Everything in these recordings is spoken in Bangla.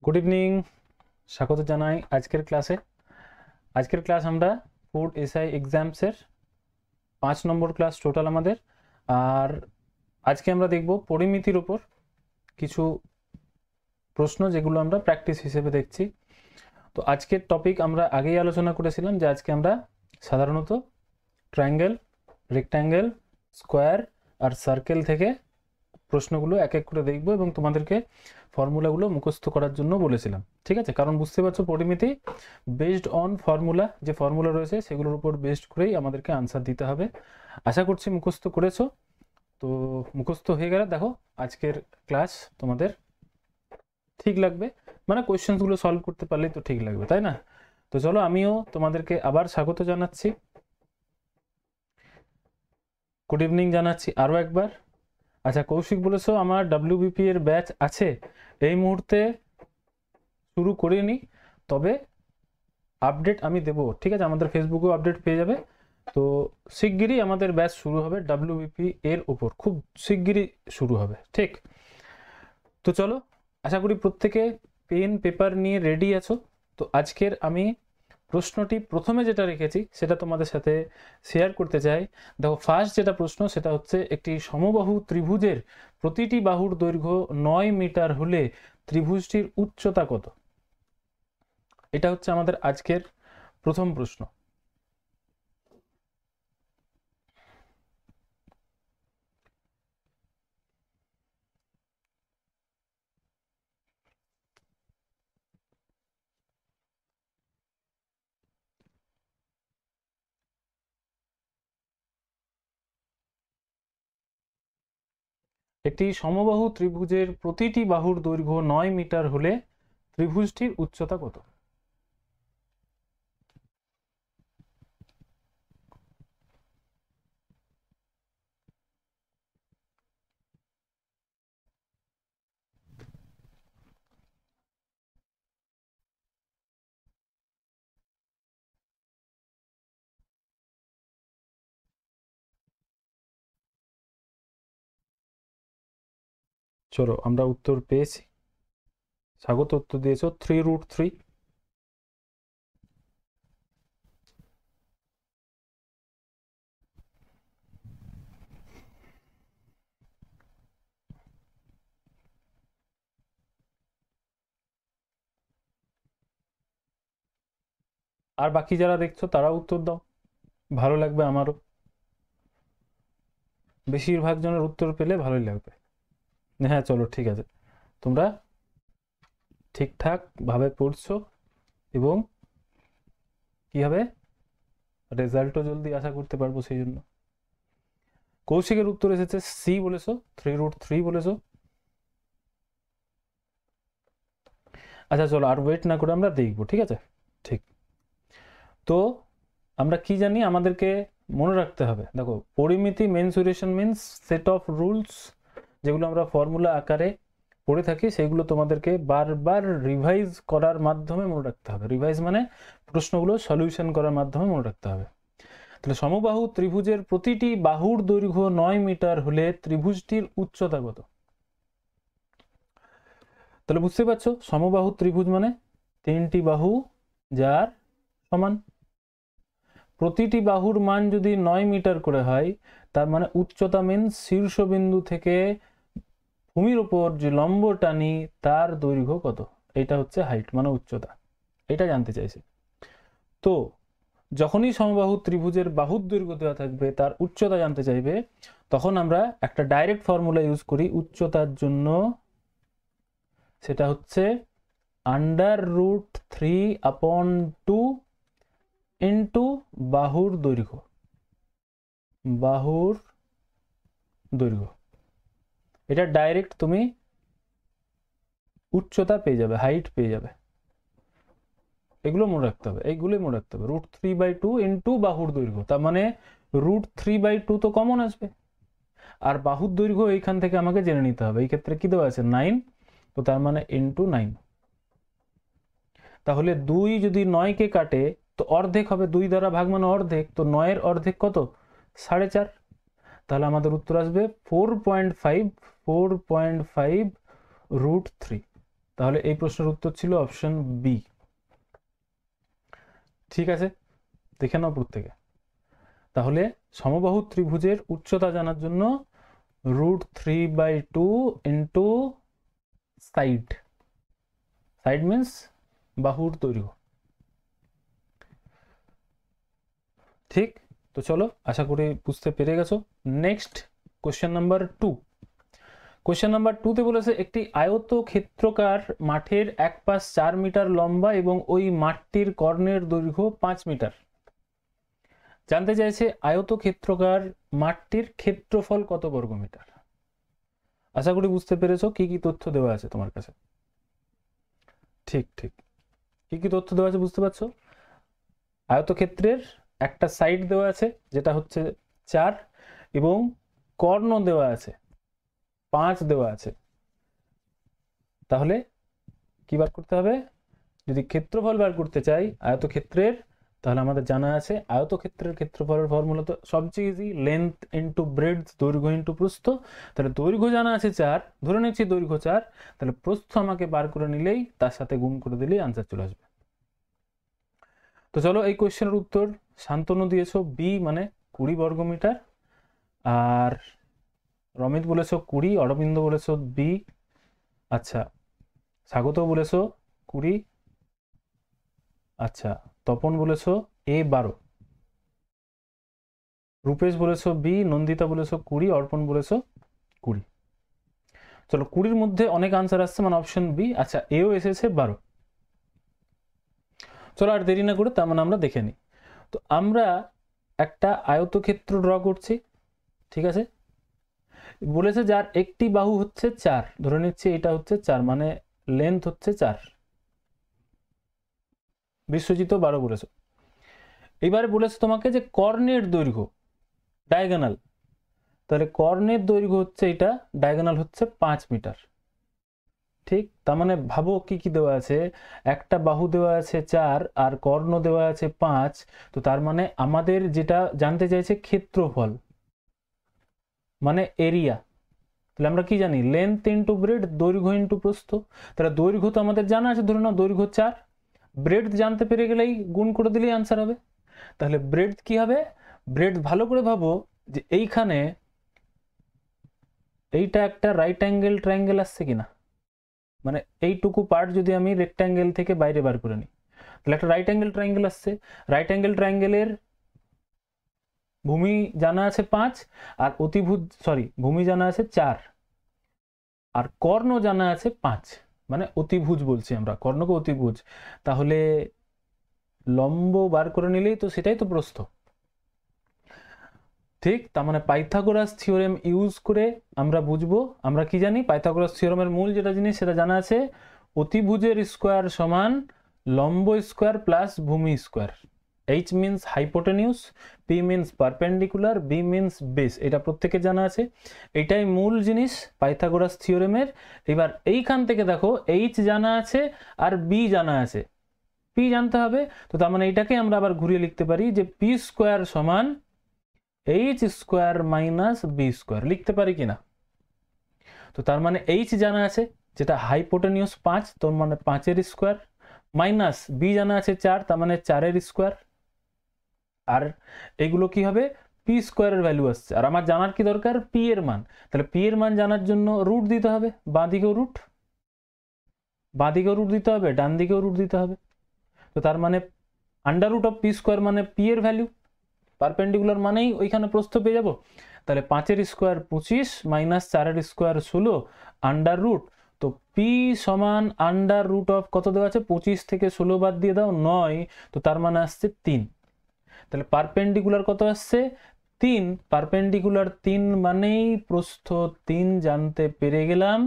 গুড ইভিনিং, স্বাগত জানাই আজকের ক্লাসে। আজকের ক্লাস আমরা ফুড এসআই এক্সামসের 5 নম্বর ক্লাস টোটাল আমাদের। আর আজকে আমরা দেখব পরিমিতির ওপর কিছু প্রশ্ন, যেগুলো আমরা প্র্যাকটিস হিসেবে দেখছি। তো আজকের টপিক আমরা আগেই আলোচনা করেছিলাম যে আজকে আমরা সাধারণত ট্রায়াঙ্গেল, রেক্ট্যাঙ্গেল, স্কোয়ার আর সার্কেল থেকে প্রশ্নগুলো এক এক করে দেখব এবং তোমাদেরকে ফর্মুলাগুলো মুখস্থ করার জন্য বলেছিলাম। ঠিক আছে, কারণ বুঝতে পারছো পরিমিতি বেসড অন ফর্মুলা, যে ফর্মুলা রয়েছে সেগুলোর উপর বেসড করেই আমাদেরকে আনসার দিতে হবে। আশা করছি মুখস্থ করেছো। তো মুখস্থ হয়ে গেলে দেখো আজকের ক্লাস তোমাদের ঠিক লাগবে, মানে কোয়েশ্চেন্সগুলো সলভ করতে পারলেই তো ঠিক লাগবে, তাই না? তো চলো আমিও তোমাদেরকে আবার স্বাগত জানাচ্ছি, গুড ইভিনিং জানাচ্ছি আরও একবার। আচ্ছা, কৌশিক বলেছো আমার WBP এর ব্যাচ আছে, এই মুহূর্তে শুরু করিনি, তবে আপডেট আমি দেব। ঠিক আছে, আমাদের ফেসবুকেও আপডেট পেয়ে যাবে। তো শিগগিরই আমাদের ব্যাচ শুরু হবে WBP এর ওপর, খুব শিগগিরই শুরু হবে। ঠিক, তো চলো, আশা করি প্রত্যেকে পেন পেপার নিয়ে রেডি আছো। তো আজকের আমি প্রশ্নটি প্রথমে যেটা রেখেছি সেটা তোমাদের সাথে শেয়ার করতে চাই। দেখো, ফার্স্ট যেটা প্রশ্ন সেটা হচ্ছে, একটি সমবাহু ত্রিভুজের প্রতিটি বাহুর দৈর্ঘ্য 9 মিটার হলে ত্রিভুজটির উচ্চতা কত? এটা হচ্ছে আমাদের আজকের প্রথম প্রশ্ন। একটি সমবাহু ত্রিভুজের প্রতিটি বাহুর দৈর্ঘ্য 9 মিটার হলে ত্রিভুজটির উচ্চতা কত? চলো, আমরা উত্তর পেয়েছি। স্বাগত, উত্তর দিয়েছো 3√3। আর বাকি যারা দেখছো তারা উত্তর দাও, ভালো লাগবে আমারও। বেশিরভাগ জনের উত্তর পেলে ভালোই লাগবে। হ্যাঁ চলো, ঠিক আছে, তোমরা ঠিকঠাক ভাবে পড়ছো এবং কি হবে, রেজাল্টও জলদি আশা করতে পারবো, সেই জন্য। কৌশিকের উত্তর এসেছে সি বলেছো, 3√3 বলেছো। আচ্ছা চলো, আর ওয়েট না করে আমরা দেখবো, ঠিক আছে? ঠিক, তো আমরা কি জানি, আমাদেরকে মনে রাখতে হবে। দেখো, পরিমিতি mensuration means set of rules, যেগুলো আমরা ফর্মুলা আকারে পড়ে থাকি, সেগুলো তোমাদেরকে বারবার রিভাইজ করার মাধ্যমে মনে রাখতে হবে। রিভাইজ মানে প্রশ্নগুলো সলিউশন করার মাধ্যমে মনে রাখতে হবে। তাহলে সমবাহু ত্রিভুজের প্রতিটি বাহুর দৈর্ঘ্য 9 মিটার হলে ত্রিভুজটির উচ্চতা কত? তাহলে বুঝতে পারছো, সমবাহু ত্রিভুজ মানে 3টি বাহু যার সমান। প্রতিটি বাহুর মান যদি 9 মিটার করে হয়, তার মানে উচ্চতা মিন্স শীর্ষবিন্দু থেকে ভূমির উপর যে লম্ব টানি তার দৈর্ঘ্য কত। এটা হচ্ছে হাইট মানে উচ্চতা, এটা জানতে চাইছে। তো যখনই সমবাহু ত্রিভুজের বাহুর দৈর্ঘ্য দেওয়া থাকবে, তার উচ্চতা জানতে চাইবে, তখন আমরা একটা ডাইরেক্ট ফর্মুলা ইউজ করি উচ্চতার জন্য। সেটা হচ্ছে √3/2 ইন্টু বাহুর দৈর্ঘ্য। বাহুর দৈর্ঘ্য, এটা ডাইরেক্ট তুমি উচ্চতা পেয়ে যাবে, হাইট পেয়ে যাবে। এগুলো মনে রাখতে হবে, এইগুলোই মনে রাখতে হবে। √3/2 ইন্টু বাহুর দৈর্ঘ্য, তার মানে √3/2 তো কমন আসবে, আর বাহুর দৈর্ঘ্য এইখান থেকে আমাকে জেনে নিতে হবে। এই ক্ষেত্রে কি দেওয়া আছে, 9, তো তার মানে ইন্টু 9। তাহলে 2 যদি 9কে কাটে তো অর্ধেক হবে, 2 দ্বারা ভাগ মানে অর্ধেক, তো 9-এর অর্ধেক কত, 4.5। তাহলে আমাদের উত্তর আসবে 4.5 √3। তাহলে এই প্রশ্নের উত্তর ছিল অপশন বি। ঠিক আছে, দেখে নাও প্রত্যেকে। তাহলে সমবাহু ত্রিভুজের উচ্চতা জানার জন্য √3/2 ইন্টু সাইড, সাইড মিন্স বাহুর দৈর্ঘ্য। ঠিক, তো চলো, আশা করি বুঝতে পেরে গেছো। Next question number 2। Question number 2তে বলেছে একটি আয়তক্ষেত্রাকার মাঠের এক পাশ 4 মিটার লম্বা এবং ওই মাঠটির কর্ণের দৈর্ঘ্য 5 মিটার। জানতে চাইছে আয়তক্ষেত্রাকার মাঠটির ক্ষেত্রফল কত বর্গমিটার। আশা করি বুঝতে পেরেছো কি কি তথ্য দেওয়া আছে তোমার কাছে। ঠিক ঠিক, কি কি তথ্য দেওয়া আছে বুঝতে পারছো? আয়তক্ষেত্রের একটা সাইড দেওয়া আছে যেটা হচ্ছে 4 এবং কর্ণ দেওয়া আছে 5 দেওয়া আছে। তাহলে কি বার করতে হবে? যদি ক্ষেত্রফল বার করতে চাই আয়তক্ষেত্রের, তাহলে আমাদের জানা আছে আয়তক্ষেত্রের ক্ষেত্রফলের ফর্মুলা তো সবচেয়ে ইজি, লেন্থ ইন্টু ব্রেডথ, দৈর্ঘ্য ইন্টু প্রস্থ। তাহলে দৈর্ঘ্য জানা আছে 4, ধরে নিচ্ছি দৈর্ঘ্য 4, তাহলে প্রস্থ আমাকে বার করে নিলেই তার সাথে গুণ করে দিলেই আনসার চলে আসবে। তো চলো, এই কোয়েশ্চেনের উত্তর শান্তনু দিয়েছো বি মানে 20 বর্গমিটার, আর রমিত বলেছো 20, অরবিন্দ বলেছো বি, আচ্ছা স্বাগত বলেছো 20, আচ্ছা তপন বলেছো এ 12, রূপেশ বলেছো বি, নন্দিতা বলেছো 20, অর্পণ বলেছো 20। চলো 20-র মধ্যে অনেক আনসার আসছে মানে অপশন বি, আচ্ছা এও এসেছে 12। চলো আর দেরি না করে তার মানে আমরা দেখে নিই। তো আমরা একটা আয়তক্ষেত্র ড্র করছি, ঠিক আছে। বলেছে যার একটি বাহু হচ্ছে 4, ধরে নিচ্ছি এটা হচ্ছে 4 মানে লেন্থ হচ্ছে 4, বিশ্বজিৎ 12 বলেছে। এবারে বলেছে তোমাকে যে কর্ণের দৈর্ঘ্য ডায়াগোনাল, তাহলে কর্ণের দৈর্ঘ্য হচ্ছে এটা, ডায়াগোনাল হচ্ছে 5 মিটার। ঠিক, তার মানে ভাবো কি কি দেওয়া আছে, একটা বাহু দেওয়া আছে 4 আর কর্ণ দেওয়া আছে 5, তো তার মানে আমাদের যেটা জানতে চাইছে ক্ষেত্রফল মানে এরিয়া। তাহলে আমরা কি জানি, লেন্থ ইন্টু ব্রেড, দৈর্ঘ্য ইন্টু প্রস্থ। তাহলে দৈর্ঘ্য তো আমাদের জানা আছে, ধরে নাও দৈর্ঘ্য 4, ব্রেড জানতে পেরে গেলেই গুণ করে দিলেই আনসার হবে। তাহলে ব্রেড কি হবে, ব্রেড ভালো করে ভাবো যে এইখানে এইটা একটা রাইট অ্যাঙ্গেল ট্রায়াঙ্গেল আসছে কিনা, মানে এইটুকু পার্ট যদি আমি রেক্ট্যাঙ্গেল থেকে বাইরে বার করে নিই, তাহলে একটা রাইট অ্যাঙ্গেল ট্রায়াঙ্গেল আসছে। রাইট অ্যাঙ্গেল ট্রায়াঙ্গেলের ভূমি জানা আছে 5 আর অতিভুজ ভূমি জানা আছে 4 আর কর্ণ জানা আছে 5, মানে অতিভুজ বলছি আমরা, কর্ণকে অতিভুজ। তাহলে লম্ব বার করে নিলেই তো সেটাই তো প্রস্থ। ঠিক, তার মানে পাইথাগোরাস থিওরেম ইউজ করে আমরা বুঝবো, আমরা কি জানি পাইথাগোরাস থিওরেমের মূল যেটা জিনিস সেটা জানা আছে, অতিভুজের স্কোয়ার সমান লম্ব স্কোয়ার প্লাস ভূমি square. H means hypotenuse, P means perpendicular, B means base, এটা প্রত্যেকের জানা আছে। এটাই মূল জিনিস পাইথাগোরাস থিওরেমের। এবার এইখান থেকে দেখো H জানা আছে আর B জানা আছে, P জানতে হবে। তো তার মানে এটাকে আমরা আবার ঘুরিয়ে লিখতে পারি যে P স্কোয়ার সমান H square minus B square, লিখতে পারি কিনা। তো তার মানে H জানা আছে যেটা হাইপোটেনিউস 5, তোর মানে 5-এর স্কোয়ার, মাইনাস B জানা আছে 4, তার মানে 4-এর স্কোয়ার, আর এগুলো কি হবে পি স্কোয়ারের ভ্যালু আসছে। আর আমার জানার কি দরকার, পি এর মান। তাহলে পি এর মান জানার জন্য রুট দিতে হবে, বাঁ দিকেও রুট দিতে হবে, ডান দিকেও রুট দিতে হবে। তো তার মানে under root of P square মানে পি এর ভ্যালু, পারপেন্ডিকুলার মানেই ওইখানে প্রস্থ পেয়ে যাবো। তাহলে 5-এর স্কোয়ার 25 মাইনাস 4-এর স্কোয়ার 16 আন্ডার রুট, তো পি সমান আন্ডার রুট অফ কত দেওয়া আছে, 25 থেকে 16 বাদ দিয়ে দাও 9, তো তার মানে আসছে 3। তাহলে পারপেন্ডিকুলার কত আসছে 3, পারপেন্ডিকুলার 3 মানেই প্রস্থ 3 জানতে পেরে গেলাম।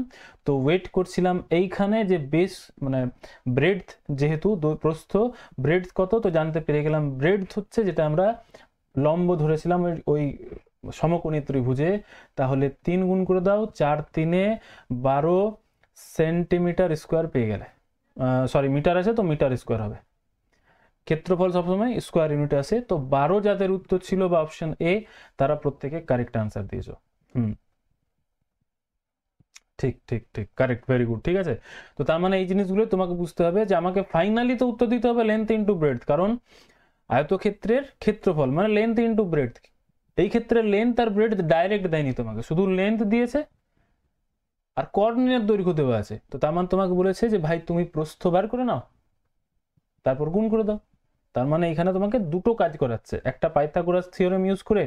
তো ওয়েট করছিলাম এইখানে যে বেস মানে ব্রেডথ, যেহেতু প্রস্থ ব্রেডথ কত তো জানতে পেরে গেলাম, ব্রেডথ হচ্ছে যেটা আমরা লম্ব ধরেছিলাম ওই সমকোণী ত্রিভুজে। তাহলে 3 গুণ করে দাও, 4 3-এ 12 সেন্টিমিটার স্কোয়ার পেয়ে গেলে, মিটার আছে তো মিটার স্কোয়ার হবে। ক্ষেত্রফল সবসময় স্কোয়ার ইউনিটে আসে। তো 12 যাদের উত্তর ছিল বা অপশন এ, তারা প্রত্যেকে কারেক্ট আনসার দিয়েছো। ঠিক ঠিক ঠিক, কারেক্ট, ভেরি গুড। ঠিক আছে, তো তার মানে এই জিনিসগুলো তোমাকে বুঝতে হবে যে আমাকে ফাইনালি তো উত্তর দিতে হবে লেন্থ ইন্টু ব্রেডথ, কারণ আয়তক্ষেত্রের ক্ষেত্রফল মানে লেন্থ ইন্টু ব্রেডথ। এই ক্ষেত্রে লেন্থ আর ব্রেডথ ডাইরেক্ট দেয়নি তোমাকে, শুধু লেন্থ দিয়েছে আর কর্ণের দৈর্ঘ্য দেওয়া আছে। তো তার মানে তোমাকে বলেছে যে ভাই তুমি প্রস্থ বার করে নাও, তারপর গুণ করে দাও। তার মানে এখানে তোমাকে দুটো কাজ করাচ্ছে, একটা পাইথাগোরাস থিওরেম ইউজ করে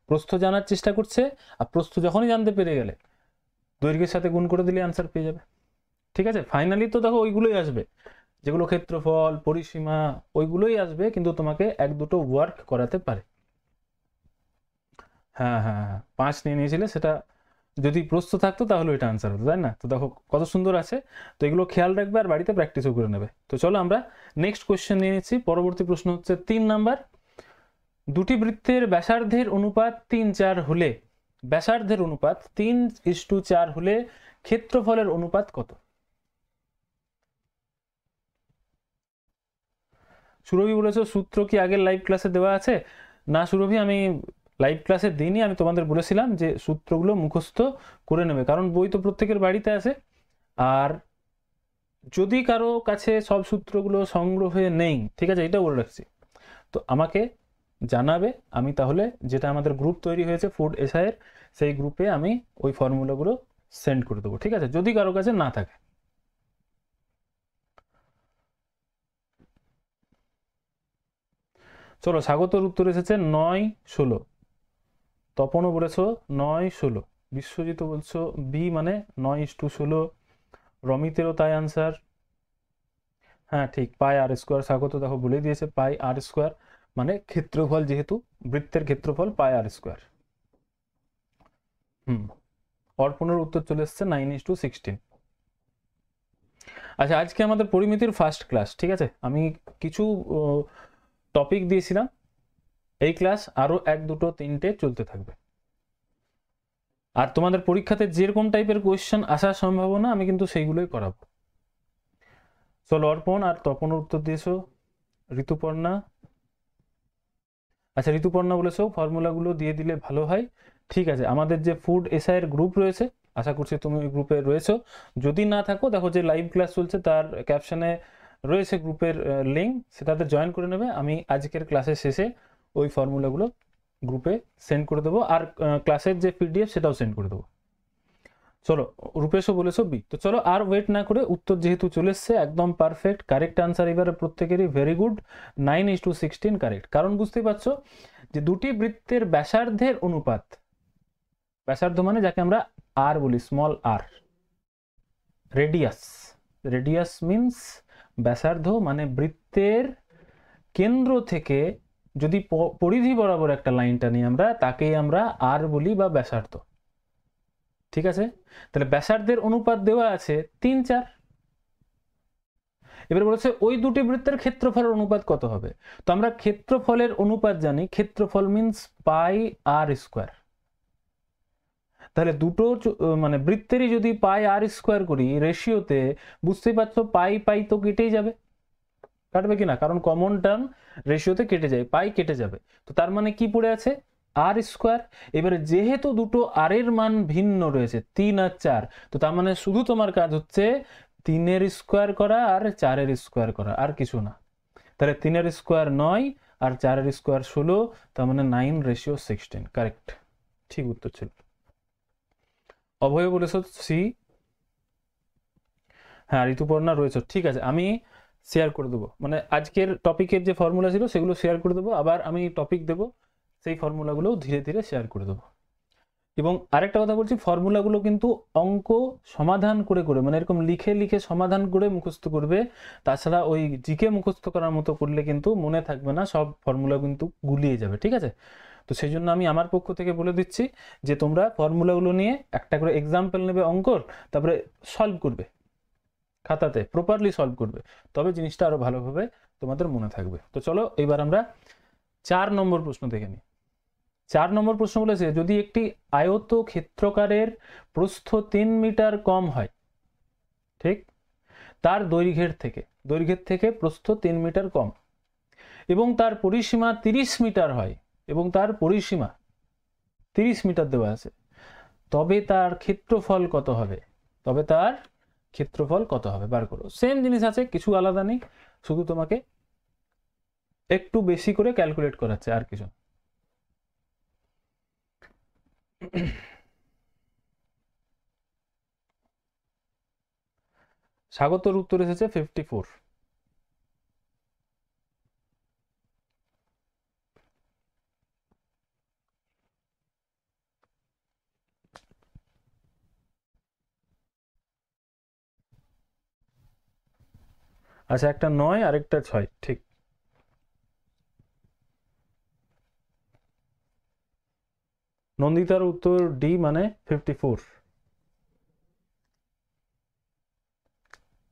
প্রস্থ জানার চেষ্টা করছে, আর প্রস্থ যখনই জানতে পেরে গেলে দৈর্ঘ্যের সাথে গুণ করে দিলে আনসার পেয়ে যাবে। ঠিক আছে, ফাইনালি তো দেখো ওইগুলোই আসবে, যেগুলো ক্ষেত্রফল, পরিসীমা, ওইগুলোই আসবে, কিন্তু তোমাকে এক দুটো ওয়ার্ক করাতে পারে। হ্যাঁ হ্যাঁ হ্যাঁ, 5 নিয়ে নিয়েছিলে, সেটা যদি প্রশ্ন থাকতো তাহলে এটা আনসার হতো, তাই না? তো দেখো কত সুন্দর আছে। তো এগুলো খেয়াল রাখবে আর বাড়িতে প্র্যাকটিসও করে নেবে। তো চলো আমরা নেক্সট কোয়েশ্চেন নিয়ে নিচ্ছি। পরবর্তী প্রশ্ন হচ্ছে 3 নাম্বার। দুটি বৃত্তের ব্যাসার্ধের অনুপাত 3:4 হলে, ব্যাসার্ধের অনুপাত 3:4 হলে ক্ষেত্রফলের অনুপাত কত? সুরভি বলেছো সূত্র কি আগের লাইভ ক্লাসে দেওয়া আছে? না সুরভি, আমি লাইভ ক্লাসে দিইনি, আমি তোমাদের বলেছিলাম যে সূত্রগুলো মুখস্থ করে নেবে, কারণ বই তো প্রত্যেকের বাড়িতে আছে। আর যদি কারো কাছে সব সূত্রগুলো সংগ্রহে নেই, ঠিক আছে, এটা বলে রাখছি, তো আমাকে জানাবে, আমি তাহলে যেটা আমাদের গ্রুপ তৈরি হয়েছে ফুড এসআইয়ের, সেই গ্রুপে আমি ওই ফর্মুলাগুলো সেন্ড করে দেবো। ঠিক আছে, যদি কারো কাছে না থাকে। চলো, স্বাগতর উত্তর এসেছে 9-16। তপনও বলেছো 9-16। বিশ্বজিৎ বলছো বি মানে 9:16। রমিতেরও তাই আনসার। হ্যাঁ ঠিক, পাই আর স্কোয়ার। স্বাগত দেখো বলে দিয়েছে পাই আর স্কোয়ার, মানে ক্ষেত্রফল, যেহেতু বৃত্তের ক্ষেত্রফল পাই আর স্কোয়ার। অর্পণের উত্তর চলে এসছে 9:16। আচ্ছা, আজকে আমাদের পরিমিতির ফার্স্ট ক্লাস। ঠিক আছে, আমি কিছু টপিক দিয়েছিলাম, এই ক্লাস আরো 1, 2, 3টে চলতে থাকবে। আর তোমাদের পরীক্ষাতে যেরকম টাইপের কোয়েশ্চেন আসার সম্ভাবনা, আমি কিন্তু সেইগুলোই করাবো। চলো, অর্পণ আর তপনের উত্তর দিয়েছো। ঋতুপর্ণা, আচ্ছা ঋতুপর্ণা বলেছো ফর্মুলাগুলো দিয়ে দিলে ভালো হয়। ঠিক আছে, আমাদের যে ফুড এসআইয়ের গ্রুপ রয়েছে, আশা করছি তুমি ওই গ্রুপে রয়েছো। যদি না থাকো, দেখো যে লাইভ ক্লাস চলছে তার ক্যাপশনে রয়েছে গ্রুপের লিঙ্ক, সেটাতে জয়েন করে নেবে। আমি আজকের ক্লাসের শেষে ওই ফর্মুলাগুলো গ্রুপে সেন্ড করে দেবো, আর ক্লাসের যে পিডিএফ সেটাও সেন্ড করে দেবো। চলো, রূপেশও বলেছো বি। তো চলো আর ওয়েট না করে, উত্তর যেহেতু চলে এসছে একদম পারফেক্ট, কারেক্ট আনসার এবারে প্রত্যেকেরই ভেরি গুড, 9:16 কারেক্ট। কারণ বুঝতেই পারছো যে দুটি বৃত্তের ব্যাসার্ধের অনুপাত, ব্যাসার্ধ মানে যাকে আমরা আর বলি, স্মল আর, রেডিয়াস, রেডিয়াস মিন্স ব্যাসার্ধ, মানে বৃত্তের কেন্দ্র থেকে যদি পরিধি বরাবর একটা লাইন টানি আমরা, তাকেই আমরা আর বলি বা ব্যাসার্ধ। ঠিক আছে, তাহলে ব্যাসার্ধের অনুপাত দেওয়া আছে 3:4। এবার বলেছে ওই দুটি বৃত্তের ক্ষেত্রফলের অনুপাত কত হবে। তো আমরা ক্ষেত্রফলের অনুপাত জানি, ক্ষেত্রফল মিন্স পাই আর স্কোয়ার। তাহলে দুটো মানে বৃত্তেরই যদি পাই আর স্কোয়ার করি রেশিওতে, বুঝতেই পারছো পাই পাই তো কেটেই যাবে, কাটবে কিনা, কারণ কমন টার্ম রেশিওতে কেটে যায়, পাই কেটে যাবে। তো তার মানে কি পড়ে আছে, আর স্কোয়ার। এবারে যেহেতু দুটো আর এর মান ভিন্ন রয়েছে, 3 আর 4, তো তার মানে শুধু তোমার কাজ হচ্ছে 3-এর স্কোয়ার করা আর 4-এর স্কোয়ার করা, আর কিছু না। তাহলে 3-এর স্কোয়ার 9 আর 4-এর স্কোয়ার 16, তার মানে 9:16 কারেক্ট, ঠিক উত্তর ছিল। অভয় বলেছ সি। হ্যাঁ ঋতুপর্ণা রয়েছে, ঠিক আছে, আমি শেয়ার করে দেবো, মানে আজকের টপিকের যে ফর্মুলা ছিল সেগুলো শেয়ার করে দেবো, আবার আমি টপিক দেবো, সেই ফর্মুলাগুলো ধীরে ধীরে শেয়ার করে দেবো। এবং আরেকটা কথা বলছি, ফর্মুলাগুলো কিন্তু অঙ্ক সমাধান করে করে, মানে এরকম লিখে লিখে সমাধান করে মুখস্থ করবে। তাছাড়া ওই জিকে মুখস্থ করার মতো করলে কিন্তু মনে থাকবে না, সব ফর্মুলা কিন্তু গুলিয়ে যাবে। ঠিক আছে, তো সেই জন্য আমি আমার পক্ষ থেকে বলে দিচ্ছি যে তোমরা ফর্মুলাগুলো নিয়ে একটা করে এক্সাম্পল নেবে অঙ্কর, তারপরে সলভ করবে, খাতাতে প্রপারলি সলভ করবে, তবে জিনিসটা আরো ভালোভাবে তোমাদের মনে থাকবে। তো চলো এবার আমরা 4 নম্বর প্রশ্ন দেখে নিই। 4 নম্বর প্রশ্ন বলেছে যদি একটি আয়ত ক্ষেত্রকারের প্রস্থ 3 মিটার কম হয়, ঠিক, তার দৈর্ঘ্যের থেকে প্রস্থ 3 মিটার কম, এবং তার পরিসীমা 30 মিটার হয়, এবং তার পরিসীমা 30 মিটার দেওয়া আছে, তবে তার ক্ষেত্রফল কত হবে? তবে তার ক্ষেত্রফল কত হবে বার করো। সেম জিনিস আছে, কিছু আলাদা নেই, শুধু তোমাকে একটু বেশি করে ক্যালকুলেট করাচ্ছে, আর কিছু। স্বাগতর উত্তর এসেছে 54। আচ্ছা, একটা 9 আর একটা 6, ঠিক। নন্দিতার উত্তর ডি, মানে 54।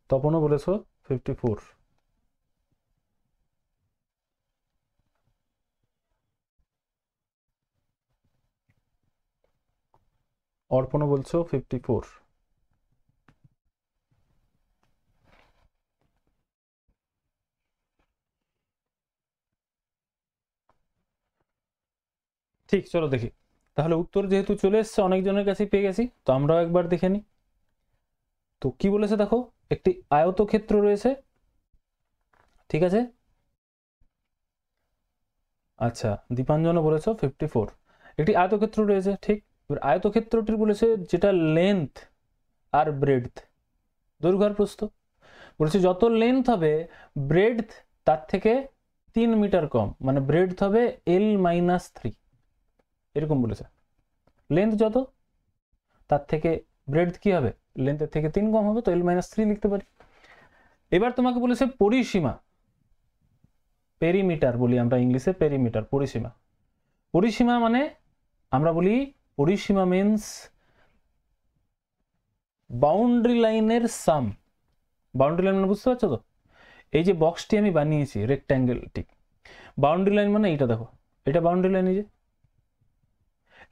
তপনও বলেছো 54। অর্পণও বলছো 54। ঠিক, চলো দেখি তাহলে। উত্তর যেহেতু চলে এসছে, অনেকজনের কাছে পেয়ে গেছি, তো আমরাও একবার দেখে নিই। তো কি বলেছে দেখো, একটি আয়তক্ষেত্র রয়েছে, ঠিক আছে। আচ্ছা, দীপাঞ্জনও বলেছো 54। একটি আয়তক্ষেত্র রয়েছে, ঠিক। এবার আয়তক্ষেত্রটির বলেছে যেটা লেন্থ আর ব্রেডথ, দৈর্ঘ্য আর প্রস্থ। বলেছে যত লেন্থ হবে, ব্রেডথ তার থেকে 3 মিটার কম, মানে ব্রেডথ হবে L-3, এরকম বলেছে। লেন্থ যত, তার থেকে ব্রেডথ কি হবে, লেন্থের থেকে 3 কম হবে, তো L-3 লিখতে পারি। এবার তোমাকে বলেছে পরিসীমা, পেরিমিটার বলি আমরা ইংলিশে, পেরিমিটার, পরিসীমা। পরিসীমা মানে আমরা বলি, পরিসীমা মিন্স বাউন্ডারি লাইনের সাম। বাউন্ডারি লাইন মানে বুঝতে পারছো তো, এই যে বক্সটি আমি বানিয়েছি রেক্ট্যাঙ্গেলটি, বাউন্ডারি লাইন মানে এইটা দেখো, এটা বাউন্ডারি লাইন। এই যে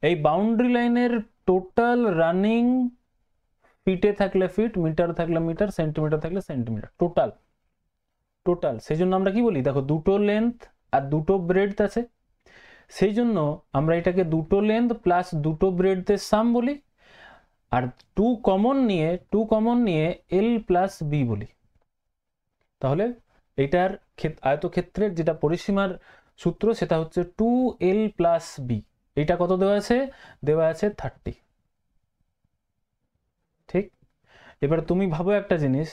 এই বাউন্ডারি লাইনের টোটাল রানিং, ফিটে থাকলে ফিট, মিটার থাকলে মিটার, সেন্টিমিটার থাকলে সেন্টিমিটার, টোটাল টোটাল। সেই জন্য আমরা কি বলি দেখো, দুটো লেন্থ আর দুটো ব্রেডথ আছে, সেই জন্য আমরা এটাকে দুটো লেন্থ প্লাস দুটো ব্রেডথের সাম বলি, আর টু কমন নিয়ে L+B বলি। তাহলে এটার আয়তক্ষেত্রের যেটা পরিসীমার সূত্র, সেটা হচ্ছে 2L+B। এটা কত দেওয়া আছে, দেওয়া আছে 30, ঠিক। এবার তুমি ভাবো একটা জিনিস,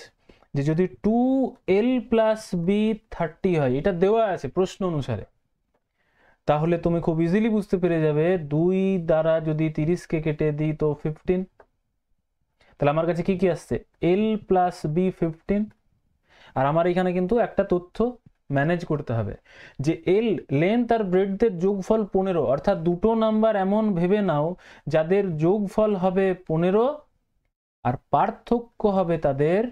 যে যদি 2L+B 30 হয়, এটা দেওয়া আছে প্রশ্ন অনুসারে, তাহলে তুমি খুব ইজিলি বুঝতে পেরে যাবে 2 দ্বারা যদি 30কে কেটে দিই তো 15, তাহলে আমার কাছে কি কি আসছে, L+B 15। আর আমার এখানে কিন্তু একটা তথ্য ম্যানেজ করতে হবে, যে লেন্থ আর ব্রেডথের যোগফল 15, অর্থাৎ দুটো নাম্বার এমন ভেবে নাও যাদের যোগফল হবে 15 আর পার্থক্য হবে তাদের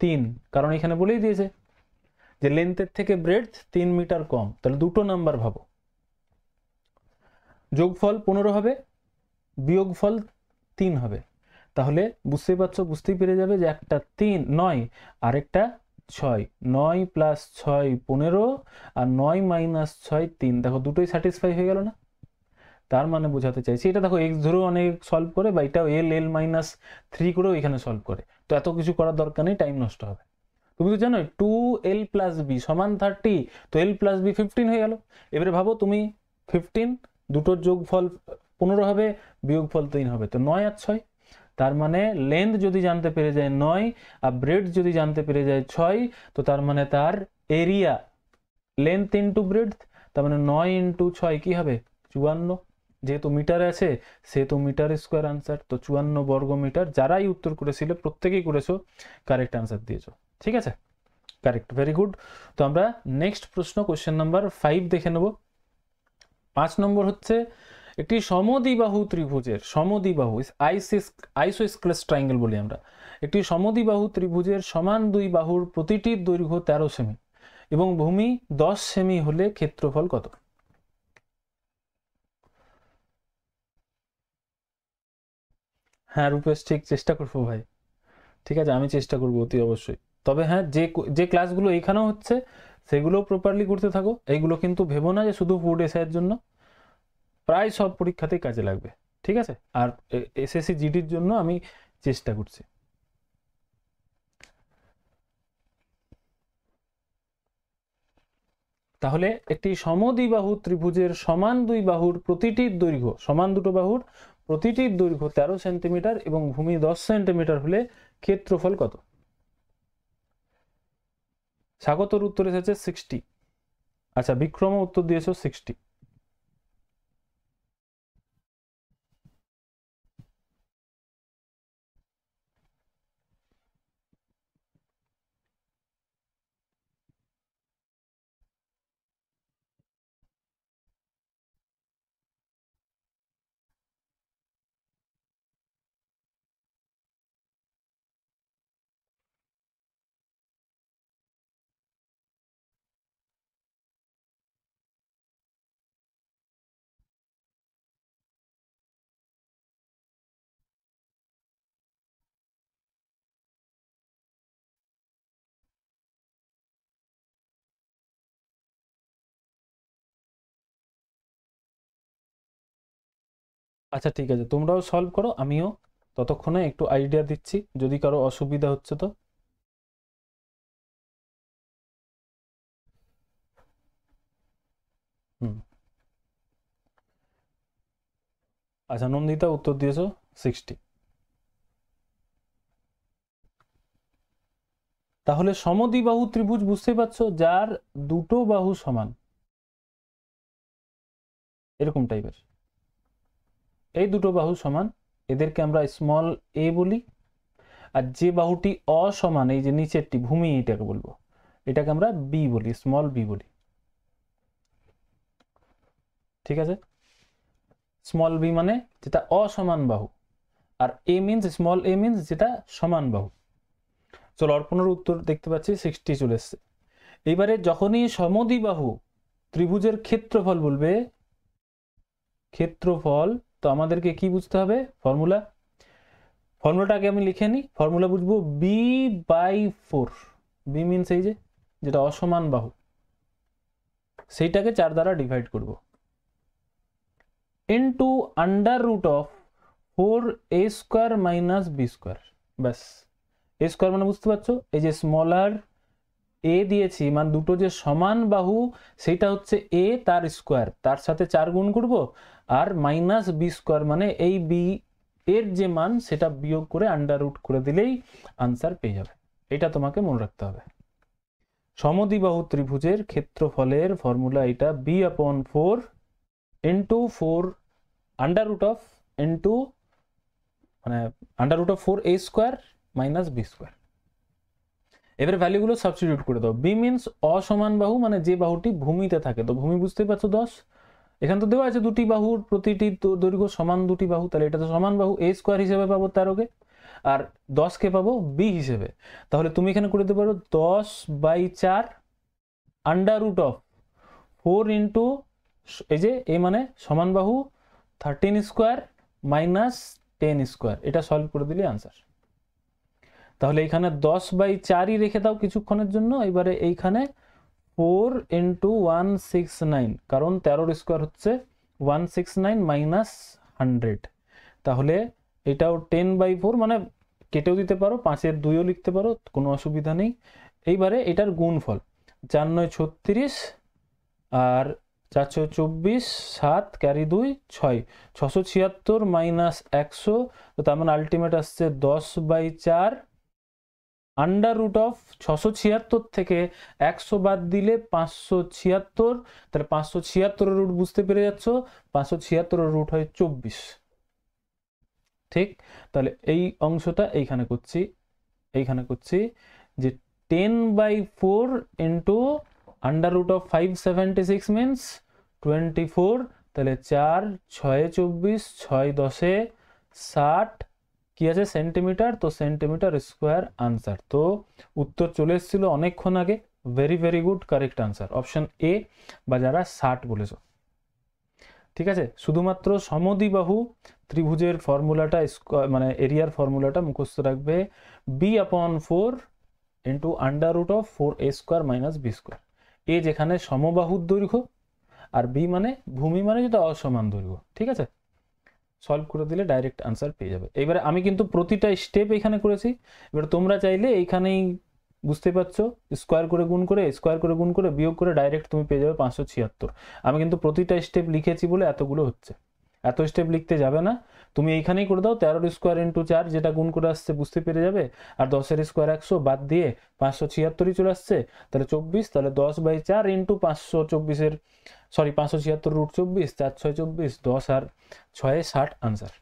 3, কারণ এখানে বলেই দিয়েছে যে লেন্থের থেকে ব্রেডথ 3 মিটার কম, তাহলে দুটো নাম্বার ভাবো, যোগফল 15 হবে, বিয়োগফল 3 হবে। তাহলে বুঝতেই পেরে যাবে যে একটা 9 আর একটা 6, 9 + 6 15, আর 9 - 6 3। দেখো দুটোই স্যাটিসফাই হয়ে গেল না? তার মানে বোঝাতে চাইছি, এটা দেখো এক্স ধরেও অনেক সলভ করে, বা এটাও L-3 করেও এখানে সলভ করে, তো এত কিছু করার দরকার নেই, টাইম নষ্ট হবে। তুমি তো জানো 2L+B = 30, তো L+B 15 হয়ে গেল। এবারে ভাবো তুমি 15, দুটোর যোগফল 15 হবে, বিয়োগফল 3 হবে, তো 9 আর 6। তার মানে লেন্থ যদি জানতে পেরে যায় 9 আর ব্রেডথ যদি জানতে পেরে যায় 6, তো তার মানে তার এরিয়া, লেন্থ ইন্টু ব্রেডথ, তার মানে 9 × 6 কি হবে, 54। যেহেতু মিটারে আছে সেহেতু মিটার স্কোয়ার আনসার, তো 54 বর্গ মিটার। যারাই উত্তর করেছিলে প্রত্যেকেই করেছো, কারেক্ট আনসার দিয়েছো, ঠিক আছে, কারেক্ট, ভেরি গুড। তো আমরা নেক্সট প্রশ্ন, কোশ্চেন নাম্বার 5 দেখে নেব। 5 নম্বর হচ্ছে, একটি সমদ্বিবাহু ত্রিভুজের, সমদ্বিবাহু আইসোস্কেলেস ট্রায়াঙ্গেল বলি আমরা, একটি সমদ্বিবাহু ত্রিভুজের সমান দুই বাহুর প্রতিটির দৈর্ঘ্য 13 সেমি এবং ভূমি 10 সেমি হলে ক্ষেত্রফল কত? হ্যাঁ রূপেশ, ঠিক, চেষ্টা করবো ভাই, ঠিক আছে, আমি চেষ্টা করবো অতি অবশ্যই। তবে হ্যাঁ, যে ক্লাসগুলো এখানেও হচ্ছে সেগুলো প্রপারলি করতে থাকো। এইগুলো কিন্তু ভেবো না যে শুধু ফুড এসআইয়ের জন্য, প্রায় সব পরীক্ষাতেই কাজে লাগবে, ঠিক আছে। আর এসএসসি জিডির জন্য আমি চেষ্টা করছি। তাহলে একটি সমদ্বিবাহু ত্রিভুজের সমান দুই বাহুর প্রতিটির দৈর্ঘ্য, সমান দুটো বাহুর প্রতিটির দৈর্ঘ্য 13 সেন্টিমিটার এবং ভূমি 10 সেন্টিমিটার হলে ক্ষেত্রফল কত? স্বাগতর উত্তর এসেছে 60। আচ্ছা, বিক্রম উত্তর দিয়েছো 60। আচ্ছা ঠিক আছে, তোমরাও সলভ করো, আমিও ততক্ষণে একটু আইডিয়া দিচ্ছি, যদি কারো অসুবিধা হচ্ছে তো। হুম, আচ্ছা, নন্দিতা উত্তর দিয়েছো 60। তাহলে সমদ্বিবাহু ত্রিভুজ বুঝতে পারছো, যার দুটো বাহু সমান, এরকম টাইপের, এই দুটো বাহু সমান, এদেরকে আমরা স্মল এ বলি। আর যে বাহুটি অসমান, এই যে নিচেরটি ভূমি, এটাকে বলবো, এটাকে আমরা বি বলি, স্মল বি বলি। ঠিক আছে, স্মল বি মানে যেটা অসমান বাহু, আর a means, small a means যেটা সমান বাহু। চলো, অর্পণের উত্তর দেখতে পাচ্ছি 60 চলে এসছে। এইবারে যখনই সমদ্বিবাহু ত্রিভুজের ক্ষেত্রফল বলবে, ক্ষেত্রফল, তো আমাদেরকে কি বুঝতে হবে? ফর্মুলাটাকে আমি লিখে নিই। ফর্মুলা বুঝবো বি বাই 4। বি মিনস এই যে যেটা অসমান বাহু, সেইটাকে 4 দ্বারা ডিভাইড করব, into under root of 4a square minus B square. ব্যাস, এ স্কোয়ার মানে বুঝতে পারছো, এই যে স্মলার এ দিয়েছি, মানে দুটো যে সমান বাহু সেটা হচ্ছে এ, তার স্কোয়ার, তার সাথে 4 গুণ করব, আর মাইনাস বি স্কোয়ার মানে এই বি এর যে মান সেটা বিয়োগ করে আন্ডার রুট করে দিলেই আনসার পেয়ে যাবে। এটা তোমাকে মনে রাখতে হবে। সমদ্বিবাহু ত্রিভুজের ক্ষেত্রফলের ফর্মুলা এটা, B upon 4 into 4 under root of, into মানে under root of 4a square minus B square. এবার ভ্যালুগুলো সাবস্টিটিউট করে দাও। বি মিনস অসমান বাহু, মানে যে বাহুটি ভূমিতে থাকে, তো ভূমি বুঝতেই পারছো 10, এখানে তো দেওয়া আছে দুটি বাহুর প্রতিটি দৈর্ঘ্য সমান দুটি বাহু, তাহলে এটা তো সমান বাহু, এ স্কোয়ার হিসেবে পাবো 13কে, আর 10কে পাবো বি হিসেবে। তাহলে তুমি এখানে করে দিতে পারো 10/4 আন্ডার রুট অফ 4 ইন্টু, এই যে এ মানে সমান বাহু, 13 স্কোয়ার মাইনাস 10 স্কোয়ার। এটা সলভ করে দিলে আনসার। তাহলে এইখানে 10/4ই রেখে দাও কিছুক্ষণের জন্য। এবারে এইখানে 4 ইন্টু 169, কারণ 13 স্কোয়ার হচ্ছে 169 মাইনাস 100, তাহলে এটাও 10/4, মানে কেটেও দিতে পারো, 5-এর 2ও লিখতে পারো, কোনো অসুবিধা নেই। এইবারে এটার গুণফল 4 9 36, আর 424, 7 ক্যারি 2 6, 676 মাইনাস 100, তো তার মানে আলটিমেট আসছে 10/4 আন্ডার রুট অফ 676 থেকে 100 বাদ দিলে 576, তাহলে 576 রুট বুঝতে পেরে যাচ্ছ, 576 রুট হয় 24। ঠিক, তাহলে এই অংশটা এইখানে করছি যে 10/4 into under root of 576 means 24, তাহলে 4 6 24, 6 10 60, কি আছে সেন্টিমিটার, তো সেন্টিমিটার স্কোয়ার আনসার। তো উত্তর চলে এসেছিল অনেকক্ষণ আগে। Very very good, correct answer option A, বা যারা 60 বলেছো। ঠিক আছে, শুধুমাত্র সমদ্বিবাহু ত্রিভুজের ফর্মুলাটা, মানে এরিয়ার ফর্মুলাটা মুখস্থ রাখবে, B upon 4 into under root of 4a square minus B square. এ যেখানে সমবাহুর দৈর্ঘ্য, আর বি মানে ভূমি, মানে যেটা অসমান দৈর্ঘ্য। ঠিক আছে, সলভ করে দিলে ডাইরেক্ট আনসার পেয়ে যাবে। এবারে আমি কিন্তু প্রতিটা স্টেপ এখানে করেছি, এবার তোমরা চাইলে এইখানেই বুঝতে পারছো স্কোয়ার করে গুণ করে বিয়োগ করে ডাইরেক্ট তুমি পেয়ে যাবে 576। আমি কিন্তু প্রতিটা স্টেপ লিখেছি বলে এতগুলো হচ্ছে, এত স্টেপ লিখতে যাবে না, তুমি এইখানেই করে দাও 13 স্কোয়ার ইন্টু 4 যেটা গুণ করে আসছে বুঝতে পেরে যাবে, আর 10 স্কোয়ার 100 বাদ দিয়ে 576ই চলে আসছে, তাহলে 24, তাহলে 10/4 ইন্টু 524 সরি 576 √ 24, 4 6 24, 10 আর 6 60 আনসার।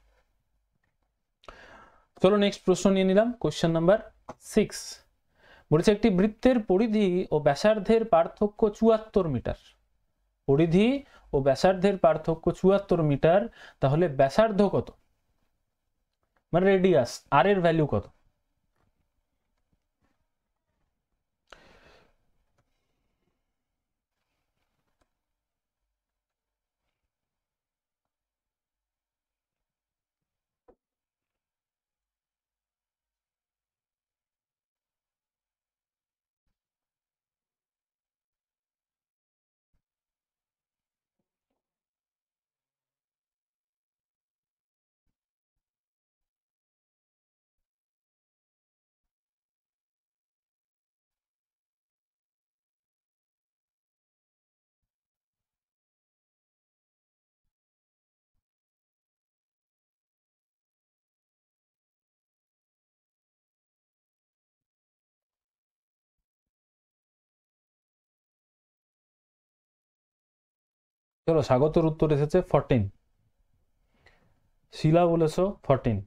চলো নেক্সট প্রশ্ন নিয়ে নিলাম, কোশ্চেন নাম্বার 6 বলেছে একটি বৃত্তের পরিধি ও ব্যাসার্ধের পার্থক্য 74 মিটার। পরিধি ও ব্যাসার্ধের পার্থক্য 74 মিটার, তাহলে ব্যাসার্ধ কত, মানে রেডিয়াস আর এর ভ্যালু কত? চলো স্বাগতর উত্তর এসেছে 14। শিলা বলেছো 14।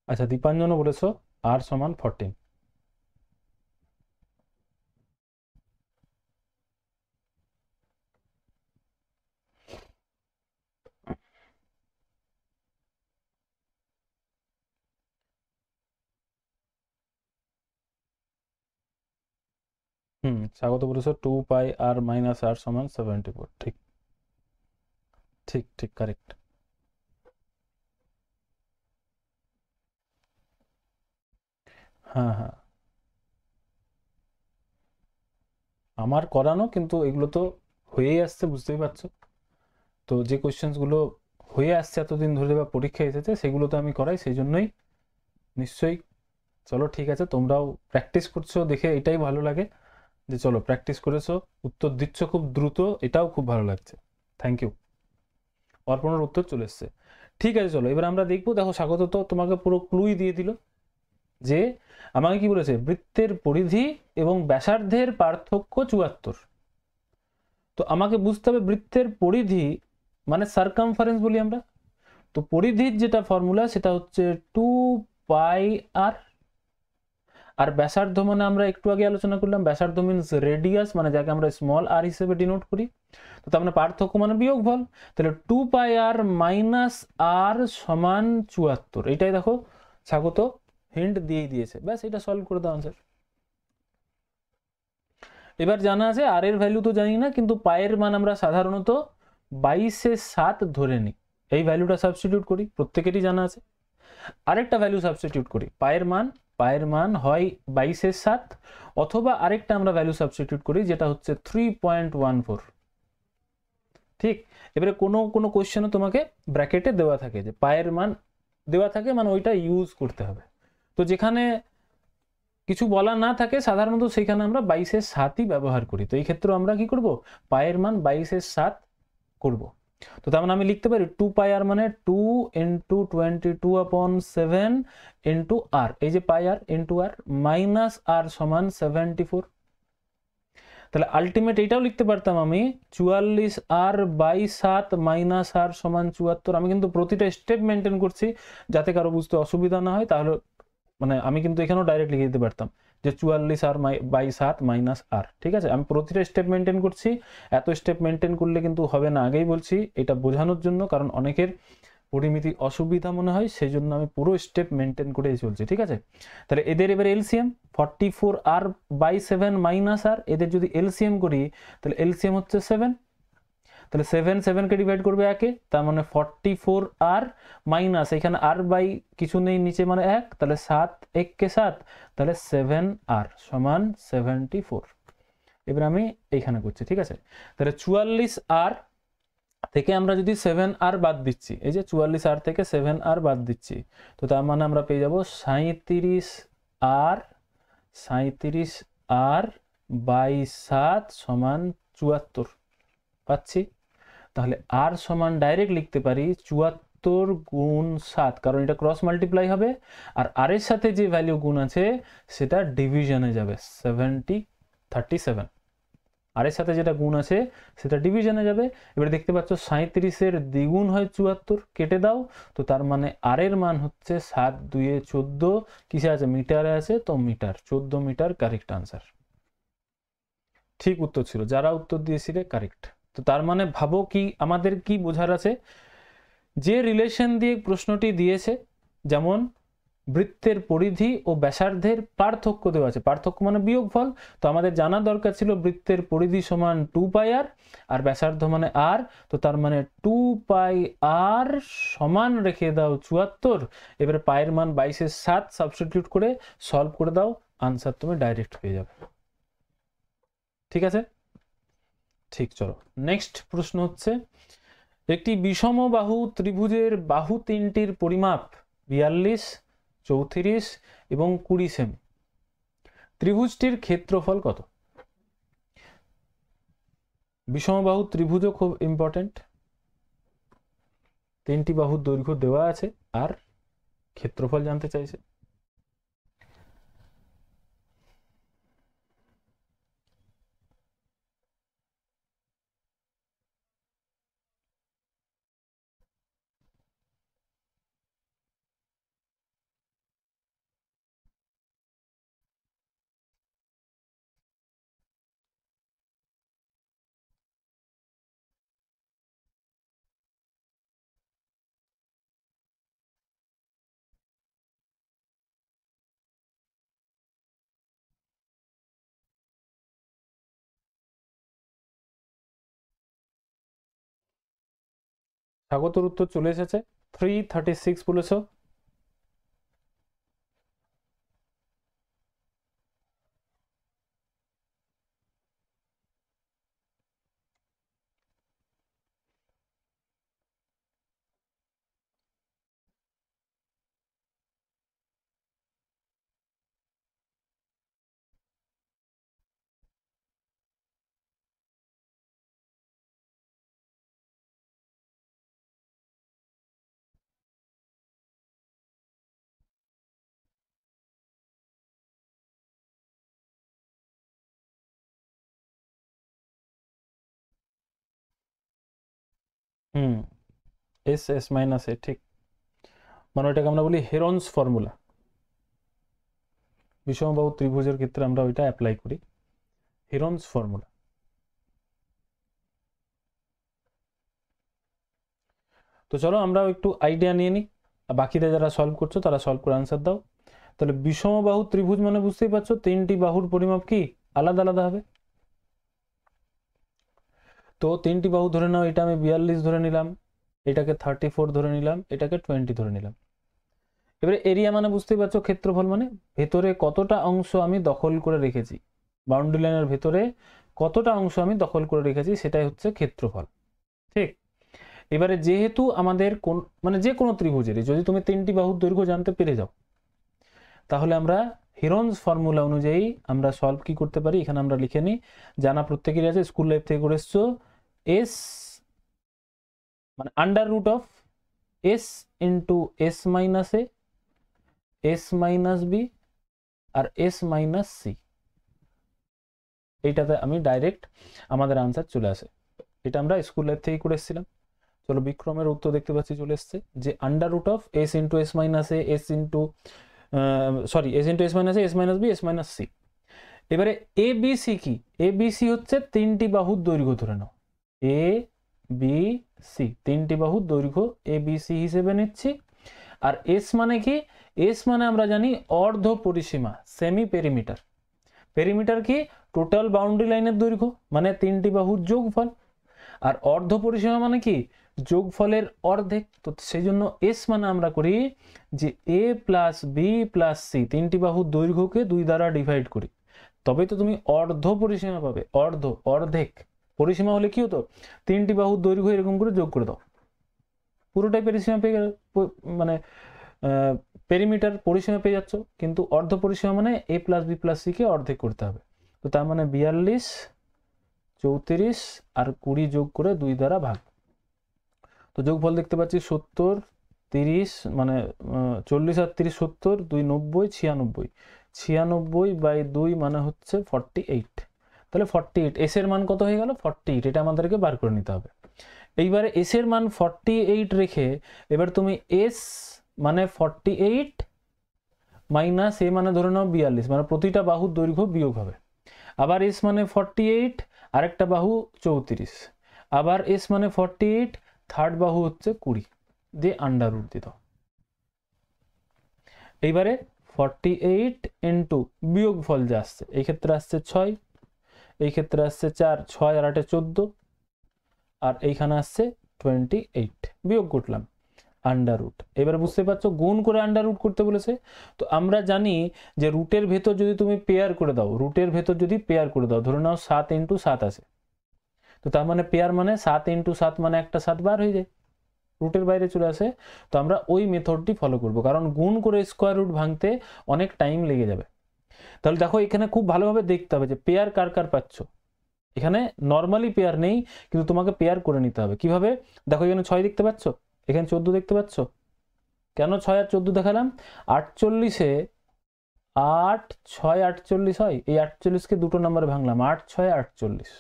আচ্ছা দীপাঞ্জনও বলেছো আর সমান 14। স্বাগত বলেছো 2πr - r সমান 74। ঠিক ঠিক ঠিক কারেক্ট। হ্যাঁ হ্যাঁ আমার করানো, কিন্তু এগুলো তো হয়েই আসছে বুঝতেই পারছো, তো যে কোয়েশ্চেন্সগুলো হয়ে আসছে এতদিন ধরে বা পরীক্ষায় এসেছে সেগুলো তো আমি করাই, সেই জন্যই নিশ্চয়ই। চলো ঠিক আছে, তোমরাও প্র্যাকটিস করছো দেখে এটাই ভালো লাগে, যে চলো প্র্যাকটিস করেছো, উত্তর দিচ্ছ খুব দ্রুত, এটাও খুব ভালো লাগছে। Thank you. অর্পণের উত্তর চলে এসছে। ঠিক আছে চলো এবার আমরা দেখবো। দেখো স্বাগত তো তোমাকে পুরো ক্লুই দিয়ে দিল, যে আমাকে কি বলেছে, বৃত্তের পরিধি এবং ব্যাসার্ধের পার্থক্য 74। তো আমাকে বুঝতে হবে বৃত্তের পরিধি মানে সার্কামফারেন্স বলি আমরা, তো পরিধির যেটা ফর্মুলা সেটা হচ্ছে 2πr, আর ব্যাসার্ধ মানে আমরা একটু আগে আলোচনা করলাম ব্যাসার্ধ মিনস রেডিয়াস, মানে যাকে আমরা স্মল আর হিসেবে ডিনোট করি, তো তার মানে পার্থক্য মানে বিয়োগফল, তাহলে 2πr - r সমান 74। এটাই দেখো স্বাগত হিন্ট দিয়েই দিয়েছে, ব্যাস এটা সলভ করে দাও আনসার। এবার জানা আছে আর এর ভ্যালু তো জানি না, কিন্তু পায়ের মান আমরা সাধারণত 22/7 ধরে নিই, এই ভ্যালুটা সাবস্টিটিউট করি, প্রত্যেকেরই জানা আছে। আরেকটা ভ্যালু সাবস্টিটিউট করি, পায়ের মান হয় 22/7, অথবা আরেকটা আমরা ভ্যালু সাবস্টিটিউট করি যেটা হচ্ছে 3.14। ঠিক, এবারে কোনো কোনো কোশ্চেনে তোমাকে ব্র্যাকেটে দেওয়া থাকে যে পায়ের মান দেওয়া থাকে, মানে ওইটা ইউজ করতে হবে, তো যেখানে কিছু বলা না থাকে সাধারণত সেখানে আমরা 22/7ই ব্যবহার করি, তো এই ক্ষেত্রে আমরা কি করব, পায়ের মান 22/7 করব। তো তার মানে আমি লিখতে পারি 2πr মানে 2 × 22/7 × r, এই যে πr × r মাইনাস r সমান 74। তাহলে আলটিমেট এইটাও লিখতে পারতাম আমি 44r/7 মাইনাস r সমান 74। আমি কিন্তু প্রতিটা স্টেপ মেনটেন করছি যাতে কারো বুঝতে অসুবিধা না হয়, তাহলে মানে আমি কিন্তু এখানেও ডাইরেক্ট লিখে দিতে পারতাম যে 44r/7 মাইনাস r। ঠিক আছে, আমি প্রতিটা স্টেপ মেনটেন করছি, এত স্টেপ মেনটেন করলে কিন্তু হবে না, আগেই বলছি এটা বোঝানোর জন্য, কারণ অনেকের পরিমিতি অসুবিধা মনে হয়, সেই জন্য আমি পুরো স্টেপ মেনটেন করেই চলছি। ঠিক আছে, তাহলে এদের এবার এলসিএম 44r/7 মাইনাস r, এদের যদি এলসিএম করি তাহলে এলসিএম হচ্ছে 7, তাহলে 7 7কে ডিভাইড করবে 1 তার মানে 44r মাইনাস এখানে r বাই কিছু নেই নিচে মানে 1 তাহলে 7 1 কে 7 তাহলে 7r সমান 74। এবার আমি এইখানে করছি, ঠিক আছে। তাহলে 44r থেকে আমরা যদি 7r বাদ দিচ্ছি, এই যে 44r থেকে 7r বাদ দিচ্ছি, তো তার মানে আমরা পেয়ে যাব 37r বাই 7 সমান 74 পাচ্ছি। তাহলে r সমান ডাইরেক্ট লিখতে পারি 74 গুণ 7, কারণ এটা ক্রস মাল্টিপ্লাই হবে আর r এর সাথে যে ভ্যালু গুণ আছে সেটা ডিভিশনে যাবে 37। আর এর সাথে যেটা গুণ আছে সেটা ডিভিশনে যাবে। এবার দেখতে পাচ্ছ 37-এর দ্বিগুণ হয় 74, কেটে দাও, তো তার মানে আর এর মান হচ্ছে 7 2 14, কিসে আছে মিটারে আছে, তো মিটার, 14 মিটার কারেক্ট আনসার। ঠিক উত্তর ছিল, যারা উত্তর দিয়েছিলে কারেক্ট। তো তার মানে ভাবো কি আমাদের কি বোঝার আছে, যে রিলেশন দিয়ে প্রশ্নটি দিয়েছে, যেমন বৃত্তের পরিধি ও ব্যাসার্ধের পার্থক্য দেওয়া আছে, পার্থক্য মানে বিয়োগফল, তো আমাদের জানা দরকার ছিল বৃত্তের পরিধি সমান 2πr আর ব্যাসার্ধ মানে r, তো তার মানে 2πr সমান রেখে দাও 74। এবারে পায়ের মান 22-এর 7 সাবস্টিটিউট করে সলভ করে দাও, আনসার তুমি ডাইরেক্ট পেয়ে যাবে। ঠিক আছে, ঠিক, চলো নেক্সট প্রশ্ন হচ্ছে, একটি বিষমবাহু ত্রিভুজের বাহু তিনটির পরিমাপ 42, 34 এবং 20 সেমি। ত্রিভুজটির ক্ষেত্রফল কত? বিষমবাহু ত্রিভুজও খুব ইম্পর্টেন্ট, তিনটি বাহুর দৈর্ঘ্য দেওয়া আছে আর ক্ষেত্রফল জানতে চাইছে। স্বাগতর উত্তর চলে এসেছে, 336 বলেছ। এস এস মাইনাস এ, ঠিক, মানে ওইটাকে আমরা বলি হেরনস ফর্মুলা। বিষমবাহু ত্রিভুজের ক্ষেত্রে আমরা ওইটা অ্যাপ্লাই করি, হেরনস ফর্মুলা। তো চলো আমরা একটু আইডিয়া নিয়ে নিই, বাকিরা যারা সলভ করছো তারা সলভ করে আনসার দাও। তাহলে বিষমবাহু ত্রিভুজ মানে বুঝতেই পারছো তিনটি বাহুর পরিমাপ কি আলাদা আলাদা হবে। তো তিনটি বাহু ধরে নাও, এটা আমি 42 ধরে নিলাম, এটাকে 34 ধরে নিলাম, এটাকে 20 ধরে নিলাম। এবারে এরিয়া মানে বুঝতেই পারছো ক্ষেত্রফল মানে ভেতরে কতটা অংশ আমি দখল করে রেখেছি, বাউন্ডারি লাইনের ভেতরে কতটা অংশ আমি দখল করে রেখেছি সেটাই হচ্ছে ক্ষেত্রফল। ঠিক, এবারে যেহেতু আমাদের কোন মানে যে কোনো ত্রিভুজেরই যদি তুমি তিনটি বাহুর দৈর্ঘ্য জানতে পেরে যাও, তাহলে আমরা হেরনস ফর্মুলা অনুযায়ী আমরা সলভ কি করতে পারি, এখানে আমরা লিখে নিই, জানা প্রত্যেকেরই আছে, স্কুল লাইফ থেকে করে এসছো, এস মানে under root of S into S minus A, S minus B আর এস মাইনাস সি, এইটাতে আমি ডাইরেক্ট আমাদের আনসার চলে আসে। এটা আমরা স্কুল লাইফ থেকে করে এসেছিলাম। চলো বিক্রমের উত্তর দেখতে পাচ্ছি চলে এসছে, যে under root of S into S minus A, S into S into S minus A, S minus B, S minus C. এবারে এ বি সি কি, এ বি সি হচ্ছে তিনটি বাহুর দৈর্ঘ্য ধরে নাও, এ বি সি তিনটি বাহুর দৈর্ঘ্য এ বি সি হিসেবে নিচ্ছি। আর এস মানে কি, এস মানে আমরা জানি অর্ধ পরিসীমা, সেমি পেরিমিটার। পেরিমিটার কি, টোটাল বাউন্ডারি লাইনের দৈর্ঘ্য মানে তিনটি বাহুর যোগফল। আর অর্ধ পরিসীমা মানে কি, যোগফলের অর্ধেক। তো সেই জন্য এস মানে আমরা করি যে এ প্লাস বি প্লাস সি, তিনটি বাহুর দৈর্ঘ্যকে 2 দ্বারা ডিভাইড করি, তবে তো তুমি অর্ধ পরিসীমা পাবে। অর্ধেক পরিসীমা হলে কি হতো, তিনটি বাহুর দৈর্ঘ্য এরকম করে যোগ করে দাও, পুরোটাই পরিসীমা পেয়ে গেল, মানে পেরিমিটার পরিসীমা পেয়ে যাচ্ছ। কিন্তু অর্ধ পরিসীমা মানে এ plus B plus C K অর্ধেক করতে হবে। তো তার মানে 42, 34 আর 20 যোগ করে 2 দ্বারা ভাগ। তো যোগফল দেখতে পাচ্ছি 70, 30, মানে 40 আর 30 70, 2 90, 96, 96/2 মানে হচ্ছে 48। তাহলে 48, এস এর মান কত হয়ে গেল, 48। এটা আমাদেরকে বার করে নিতে হবে। এইবারে এস এর মান 48 রেখে এবার তুমি এস মানে 48 মাইনাস এ মানে ধরে নাও 42, মানে প্রতিটা বাহুর দৈর্ঘ্য বিয়োগ হবে। আবার এস মানে 48, আরেকটা বাহু 34, আবার এস মানে 48, থার্ড বাহু হচ্ছে 20, দিয়ে আন্ডার রুট দিত। এইবারে 48 ইন্টু বিয়োগ ফল যা আসছে, এই ক্ষেত্রে আসছে 6, এই ক্ষেত্রে আসছে 4, 6 আর 8 14, আর এইখানে আসছে 28, বিয়োগ করলাম আন্ডার রুট। এবার বুঝতে পারছো গুণ করে আন্ডার রুট করতে বলেছে। তো আমরা জানি যে রুটের ভেতর যদি তুমি পেয়ার করে দাও, রুটের ভেতর যদি পেয়ার করে দাও, ধরে নাও 7 ইন্টু 7 আছে, তো তার মানে পেয়ার মানে 7 ইন্টু 7 মানে একটা 7 বার হয়ে যায়, রুটের বাইরে চলে আসে। তো আমরা ওই মেথডটি ফলো করব, কারণ গুণ করে স্কোয়ার রুট ভাঙতে অনেক টাইম লেগে যাবে। তাহলে দেখো এখানে খুব ভালোভাবে দেখতে হবে যে পেয়ার কার কার পাচ্ছ। এখানে নর্মালি পেয়ার নেই, কিন্তু তোমাকে পেয়ার করে নিতে হবে। কিভাবে, দেখো এখানে 6 দেখতে পাচ্ছ, এখানে 14 দেখতে পাচ্ছ। কেন 6 আর 14 দেখালাম, 48-এ 8, 6, 48 হয়, এই 48কে দুটো নাম্বারে ভাঙলাম, 8, 6, 48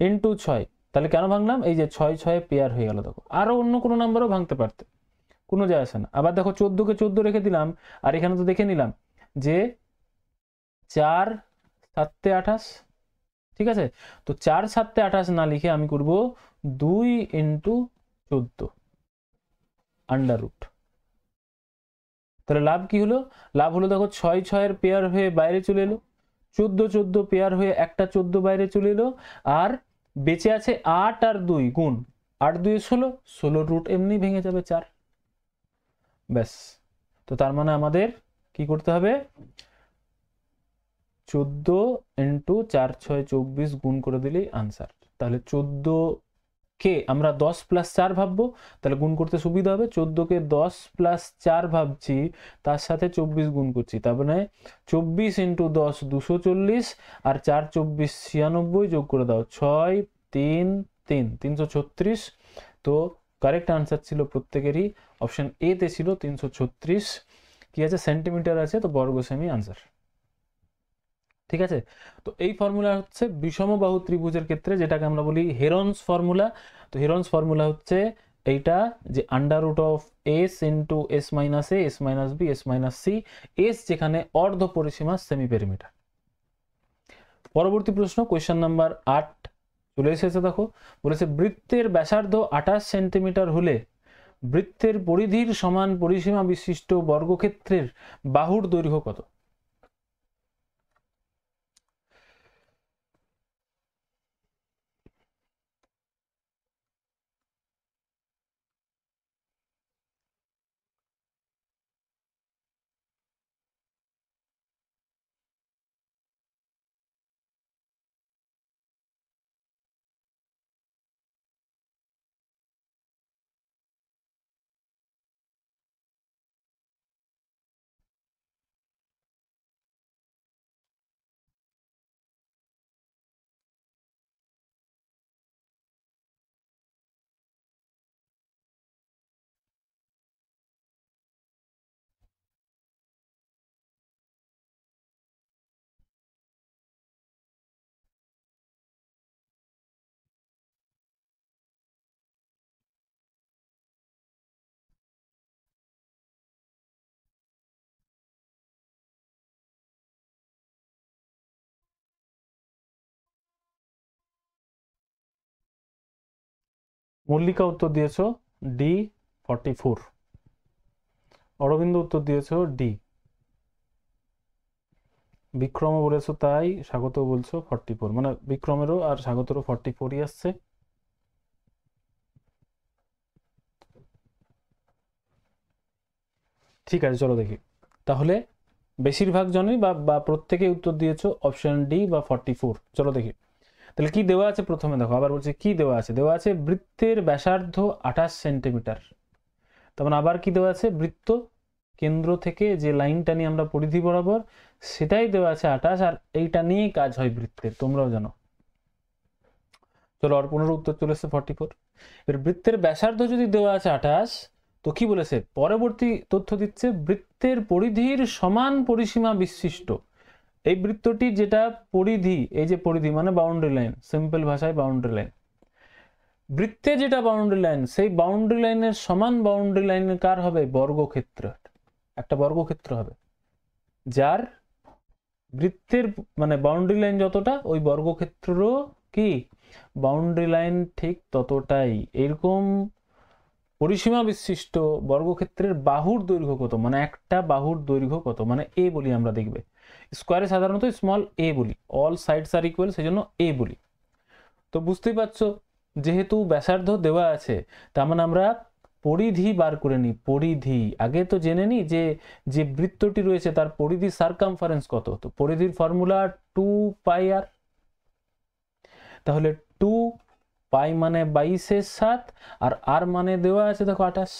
ইন্টু 6। তাহলে কেন ভাঙলাম, এই যে 6, 6 পেয়ার হয়ে গেল। দেখো আরো অন্য কোনো নাম্বারও ভাঙতে পারতে, কোনো যায় আসে না। আবার দেখো 14কে 14 রেখে দিলাম, আর এখানে তো দেখে নিলাম যে 4, 7, 28, ঠিক আছে। তো 4, 7, 28 না লিখে আমি করব 2 ইন্টু 14 আন্ডার রুট। তাহলে লাভ কি হলো, লাভ হলো দেখো 6, 6 এর পেয়ার হয়ে বাইরে চলে এলো, 14, 14 পেয়ার হয়ে একটা 14 বাইরে চলে এলো, আর বেঁচে আছে 8 আর 2 গুণ, 8 2 16, 16 রুট এমনি ভেঙে যাবে 4, ব্যাস। তো তার মানে আমাদের কি করতে হবে, 14 ইন্টু 4, 6, 24 গুণ করে দিলেই আনসার। তাহলে 14 কে আমরা 10 প্লাস 4 ভাববো, তাহলে গুণ করতে সুবিধা হবে। 14কে 10 প্লাস 4 ভাবছি, তার সাথে 24 গুণ করছি, তার মানে 24 ইন্টু 10 240, আর 4 24 96, যোগ করে দাও 6 3 3 336। তো কারেক্ট আনসার ছিল প্রত্যেকেরই অপশন এ তে ছিল 336। কি আছে, সেন্টিমিটার আছে, তো বর্গ সেমি আনসার। ঠিক আছে। তো এই ফর্মুলা হচ্ছে বিষমবাহু ত্রিভুজের ক্ষেত্রে, যেটাকে আমরা বলি হেরনস ফর্মুলা। তো হেরনস ফর্মুলা হচ্ছে এইটা, যে under root of S into S minus A, S minus B, S minus C, S যেখানে অর্ধ পরিসীমা সেমি পেরিমিটার। পরবর্তী প্রশ্ন, কোয়েশ্চেন নাম্বার 8 চলে এসেছে। দেখো বলেছে বৃত্তের ব্যাসার্ধ 28 সেন্টিমিটার হলে বৃত্তের পরিধির সমান পরিসীমা বিশিষ্ট বর্গক্ষেত্রের বাহুর দৈর্ঘ্য কত। মল্লিকা উত্তর দিয়েছ ডি 44, অরবিন্দ উত্তর দিয়েছ ডি বিক্রমও বলেছো তাই, স্বাগত বলছো 44, মানে বিক্রমেরও আর স্বাগতেরও 44ই আসছে। ঠিক আছে, চলো দেখি তাহলে। বেশিরভাগ জনই বা বা প্রত্যেকেই উত্তর দিয়েছো অপশন ডি বা 44। চলো দেখি তাহলে কি দেওয়া আছে। প্রথমে দেখো, আবার বলছি কি দেওয়া আছে। দেওয়া আছে বৃত্তের ব্যাসার্ধ 28 সেন্টিমিটার। তার মানে আবার কি দেওয়া আছে, বৃত্ত কেন্দ্র থেকে যে লাইনটা নিয়ে আমরা পরিধি বরাবর, সেটাই দেওয়া আছে 28, আর এইটা নিয়েই কাজ হয় বৃত্তের, তোমরাও জানো। চলো অর্পণের উত্তর চলে এসেছে 44। এবার বৃত্তের ব্যাসার্ধ যদি দেওয়া আছে 28, তো কি বলেছে পরবর্তী তথ্য দিচ্ছে বৃত্তের পরিধির সমান পরিসীমা বিশিষ্ট এই বৃত্তটি, যেটা পরিধি, এই যে পরিধি মানে বাউন্ডারি লাইন, সিম্পল ভাষায় বাউন্ডারি লাইন, বৃত্তে যেটা বাউন্ডারি লাইন, সেই বাউন্ডারি লাইনের সমান বাউন্ডারি লাইন কার হবে, বর্গক্ষেত্র, একটা বর্গক্ষেত্র হবে যার বৃত্তের মানে বাউন্ডারি লাইন যতটা, ওই বর্গক্ষেত্রেরও কি বাউন্ডারি লাইন ঠিক ততটাই। এরকম পরিসীমা বিশিষ্ট বর্গক্ষেত্রের বাহুর দৈর্ঘ্য কত, মানে একটা বাহুর দৈর্ঘ্য কত, মানে এ বলি আমরা, দেখবে স্কোয়ারে সাধারণত স্মল এ বলি, অল সাইডস আর ইকুয়াল, সেই জন্য এ বলি। তো বুঝতেই পারছো, যেহেতু ব্যাসার্ধ দেওয়া আছে, তার মানে আমরা পরিধি বার করে নিই। পরিধি আগে তো জেনে নিই যে যে বৃত্তটি রয়েছে তার পরিধি সারকামফারেন্স কত। তো পরিধির ফর্মুলা 2πr। তাহলে 2π মানে 22/7, আর আর মানে দেওয়া আছে দেখো 28,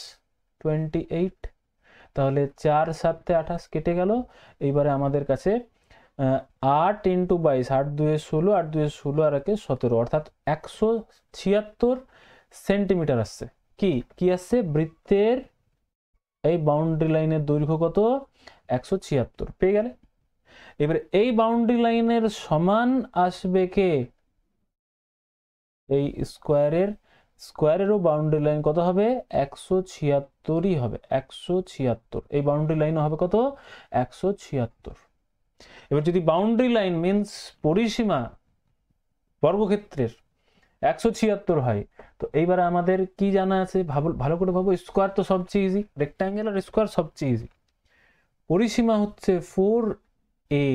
28। তাহলে 4 7 28 কেটে গেল। এইবারে আমাদের কাছে 8 × 22, 8 2 16, 8 2 16 আর 1 17, অর্থাৎ 176 সেন্টিমিটার আসছে। কি কি আসছে, বৃত্তের এই বাউন্ডারি লাইনের দৈর্ঘ্য কত, 176 পেয়ে গেলে। এবারে এই বাউন্ডারি লাইনের সমান আসবে কে, এই স্কোয়ারেরও বাউন্ডারি লাইন কত হবে, 176ই হবে, 176। এই বাউন্ডারি লাইনও হবে কত, 176। এবার যদি বাউন্ডারি লাইন মিন্স পরিসীমা বর্গক্ষেত্রের 176 হয়, তো এইবারে আমাদের কি জানা আছে, ভালো করে ভাবো। স্কোয়ার তো সবচেয়ে ইজি, রেক্ট্যাঙ্গেল আর স্কোয়ার সবচেয়ে ইজি। পরিসীমা হচ্ছে 4a।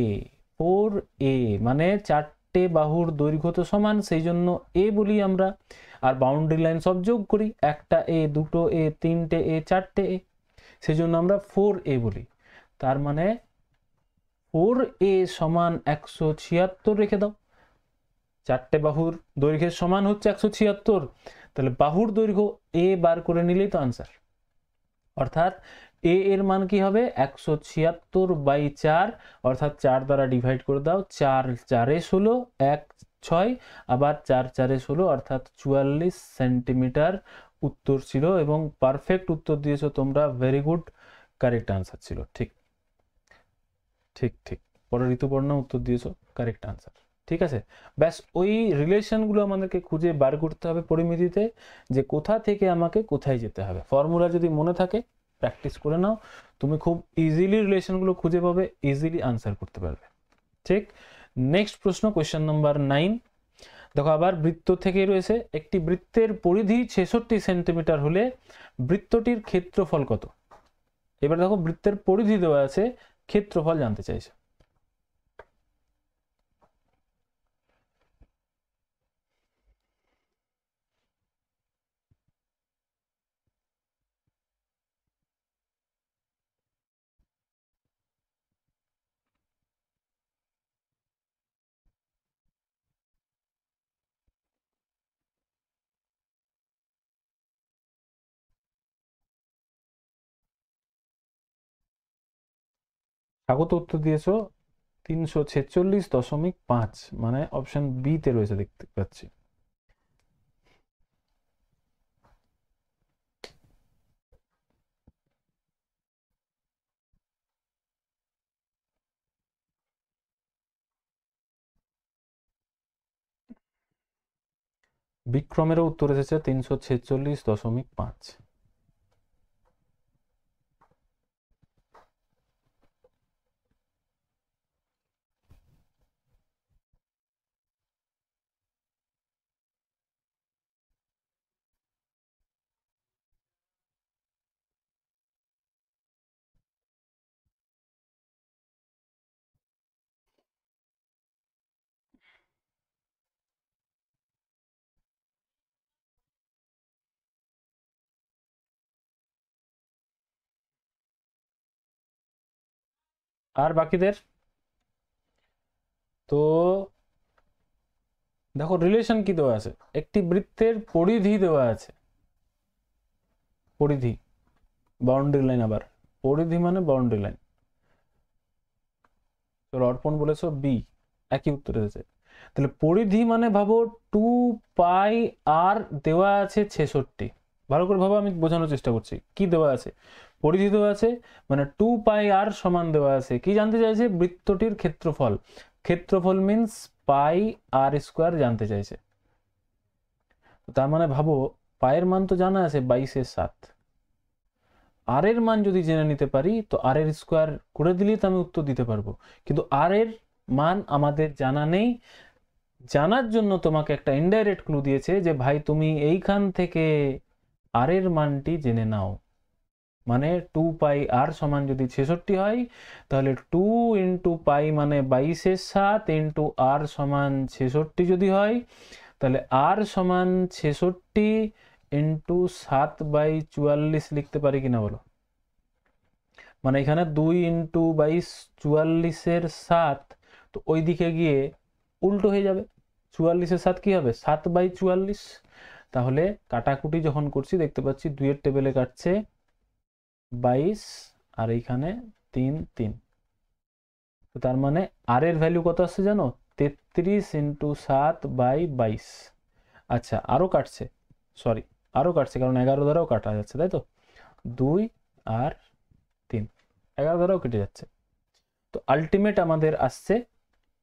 4a মানে চারটে বাহুর দৈর্ঘ্য তো সমান, সেই জন্য এ বলি আমরা। আর বাউন্ডারি লাইন সব যোগ করি, একটা এ, দুটো এ, তিনটে এ, চারটে এ, সেই জন্য আমরা 4a বলি। তার মানে 4a সমান 176 রেখে দাও। চারটে বাহুর দৈর্ঘ্যের সমান হচ্ছে 176, তাহলে বাহুর দৈর্ঘ্য এ বার করে নিলেই তো আনসার। অর্থাৎ এ এর মান কি হবে, 176/4, অর্থাৎ 4 দ্বারা ডিভাইড করে দাও, 4 4 16, 1 6, আবার 4 4 16, অর্থাৎ 44 সেন্টিমিটার উত্তর ছিল। এবং পারফেক্ট উত্তর দিয়েছো তোমরা, ভেরি গুড, কারেক্ট আনসার ছিল। ঠিক ঠিক ঠিক, পরে ঋতুপর্ণা উত্তর দিয়েছো, কারেক্ট আনসার। ঠিক আছে, ব্যাস ওই রিলেশনগুলো আমাদেরকে খুঁজে বার করতে হবে পরিমিতিতে, যে কোথা থেকে আমাকে কোথায় যেতে হবে। ফর্মুলা যদি মনে থাকে প্র্যাকটিস করে নাও, তুমি খুব ইজিলি রিলেশনগুলো খুঁজে পাবে, ইজিলি আনসার করতে পারবে। ঠিক, নেক্সট প্রশ্ন, কোয়েশ্চেন নাম্বার 9। দেখো আবার বৃত্ত থেকে রয়েছে, একটি বৃত্তের পরিধি 66 সেন্টিমিটার হলে বৃত্তটির ক্ষেত্রফল কত। এবার দেখো বৃত্তের পরিধি দেওয়া আছে, ক্ষেত্রফল জানতে চাইছে। স্বাগত উত্তর দিয়েছো 346.5, মানে অপশন বি তে রয়েছে দেখতে পাচ্ছি। বিক্রমেরও উত্তর এসেছে 346.5। আর বাকিদের তো দেখো রিলেশন কি দেওয়া আছে, একটি বৃত্তের পরিধি দেওয়া আছে, পরিধি বাউন্ডারি লাইন, আবার পরিধি মানে বাউন্ডারি লাইন। চলো অর্পণ বলেছো বি, একই উত্তর এসেছে। তাহলে পরিধি মানে ভাবো 2πr দেওয়া আছে 66। ভালো করে ভাবো, আমি বোঝানোর চেষ্টা করছি কি দেওয়া আছে। পরিধি দেওয়া আছে মানে 2πr সমান দেওয়া আছে, কি জানতে চাইছে, বৃত্তটির ক্ষেত্রফল। ক্ষেত্রফল মিন্স পাই আর স্কোয়ার জানতে চাইছে। তার মানে ভাবো পায়ের মান তো জানা আছে 22/7, আর এর মান যদি জেনে নিতে পারি তো আর এর স্কোয়ার করে দিলেই তো আমি উত্তর দিতে পারবো। কিন্তু আর এর মান আমাদের জানা নেই। জানার জন্য তোমাকে একটা ইনডাইরেক্ট ক্লু দিয়েছে যে ভাই তুমি এইখান থেকে আর এর মানটি জেনে নাও। মানে 2πr সমান যদি 66 হয়, তাহলে 2 ইন্টু পাই মানে 22/7 ইন্টু আর সমান 66 যদি হয়, তাহলে আর সমান 66 ইন্টু 7/44 লিখতে পারি কিনা বলো। মানে এখানে 2 ইন্টু 22 44-এর 7, তো ওই দিকে গিয়ে উল্টো হয়ে যাবে। 44-এর 7 কি হবে, 7/44। তাহলে কাটাকুটি যখন করছি দেখতে পাচ্ছি 2-এর টেবিলে কাটছে 22, আর এইখানে 3 3। তো তার মানে আর এর ভ্যালু কত আসছে জানো, 33 ইন্টু 7/22। আচ্ছা আরও কাটছে, সরি আরও কাটছে, কারণ 11 দ্বারাও কাটা যাচ্ছে, তাই তো 2 আর 3, 11 দ্বারাও কেটে যাচ্ছে। তো আলটিমেট আমাদের আসছে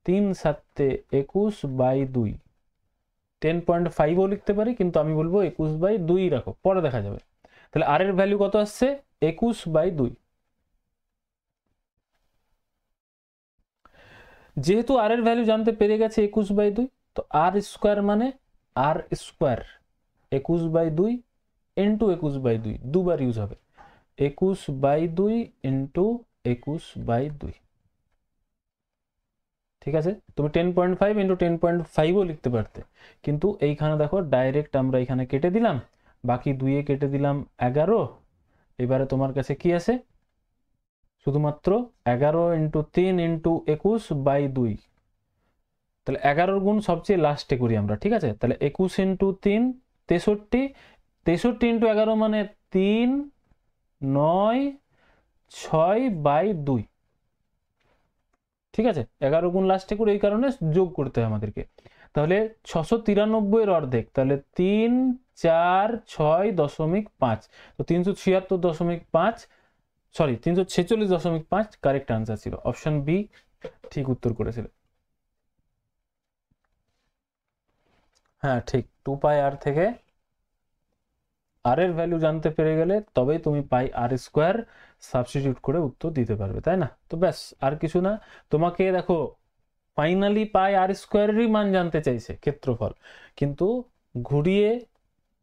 3×7=21/2। 10.5ও লিখতে পারি, কিন্তু আমি বলবো 21/2 রাখো, পরে দেখা যাবে। তাহলে আর এর ভ্যালু কত আসছে, 21/2। যেহেতু আর এর ভ্যালু জানতে পেরে গেছে 21/2, তো আর স্কোয়ার মানে আর স্কোয়ার 21/2 ইন্টু 21/2, দুবার ইউজ হবে। 21/2 ইন্টু 21/2। ঠিক আছে, তুমি 10.5 ইন্টু 10.5ও লিখতে পারতে, কিন্তু এইখানে দেখো ডাইরেক্ট আমরা এখানে কেটে দিলাম, বাকি 2-এ কেটে দিলাম 11। এবারে তোমার কাছে কি আছে, শুধুমাত্র 11 ইন্টু 3 ইন্টু 21/2। তাহলে 11-র গুণ সবচেয়ে লাস্টে করি আমরা, ঠিক আছে। তাহলে 21 ইন্টু 3 63, 63 ইন্টু 11 মানে 3 9 6/2। ঠিক আছে, 11 গুণ লাস্টে করে এই কারণে যোগ করতে হয় আমাদেরকে। তাহলে 693-এর অর্ধেক, তাহলে 3 4 6.5, তো 376.5, সরি 346.5 কারেক্ট আনসার ছিল। অপশন বি ঠিক উত্তর করেছিল। হ্যাঁ ঠিক, 2πr থেকে আর এর ভ্যালু জানতে পেরে গেলে তবেই তুমি পাই আর স্কোয়ার সাবস্টিটিউট করে উত্তর দিতে পারবে, তাই না? তো ব্যাস, আর কিছু না। তোমাকে দেখো ফাইনালি পাই আর স্কোয়ারেরই মান জানতে চাইছে, ক্ষেত্রফল, কিন্তু ঘুরিয়ে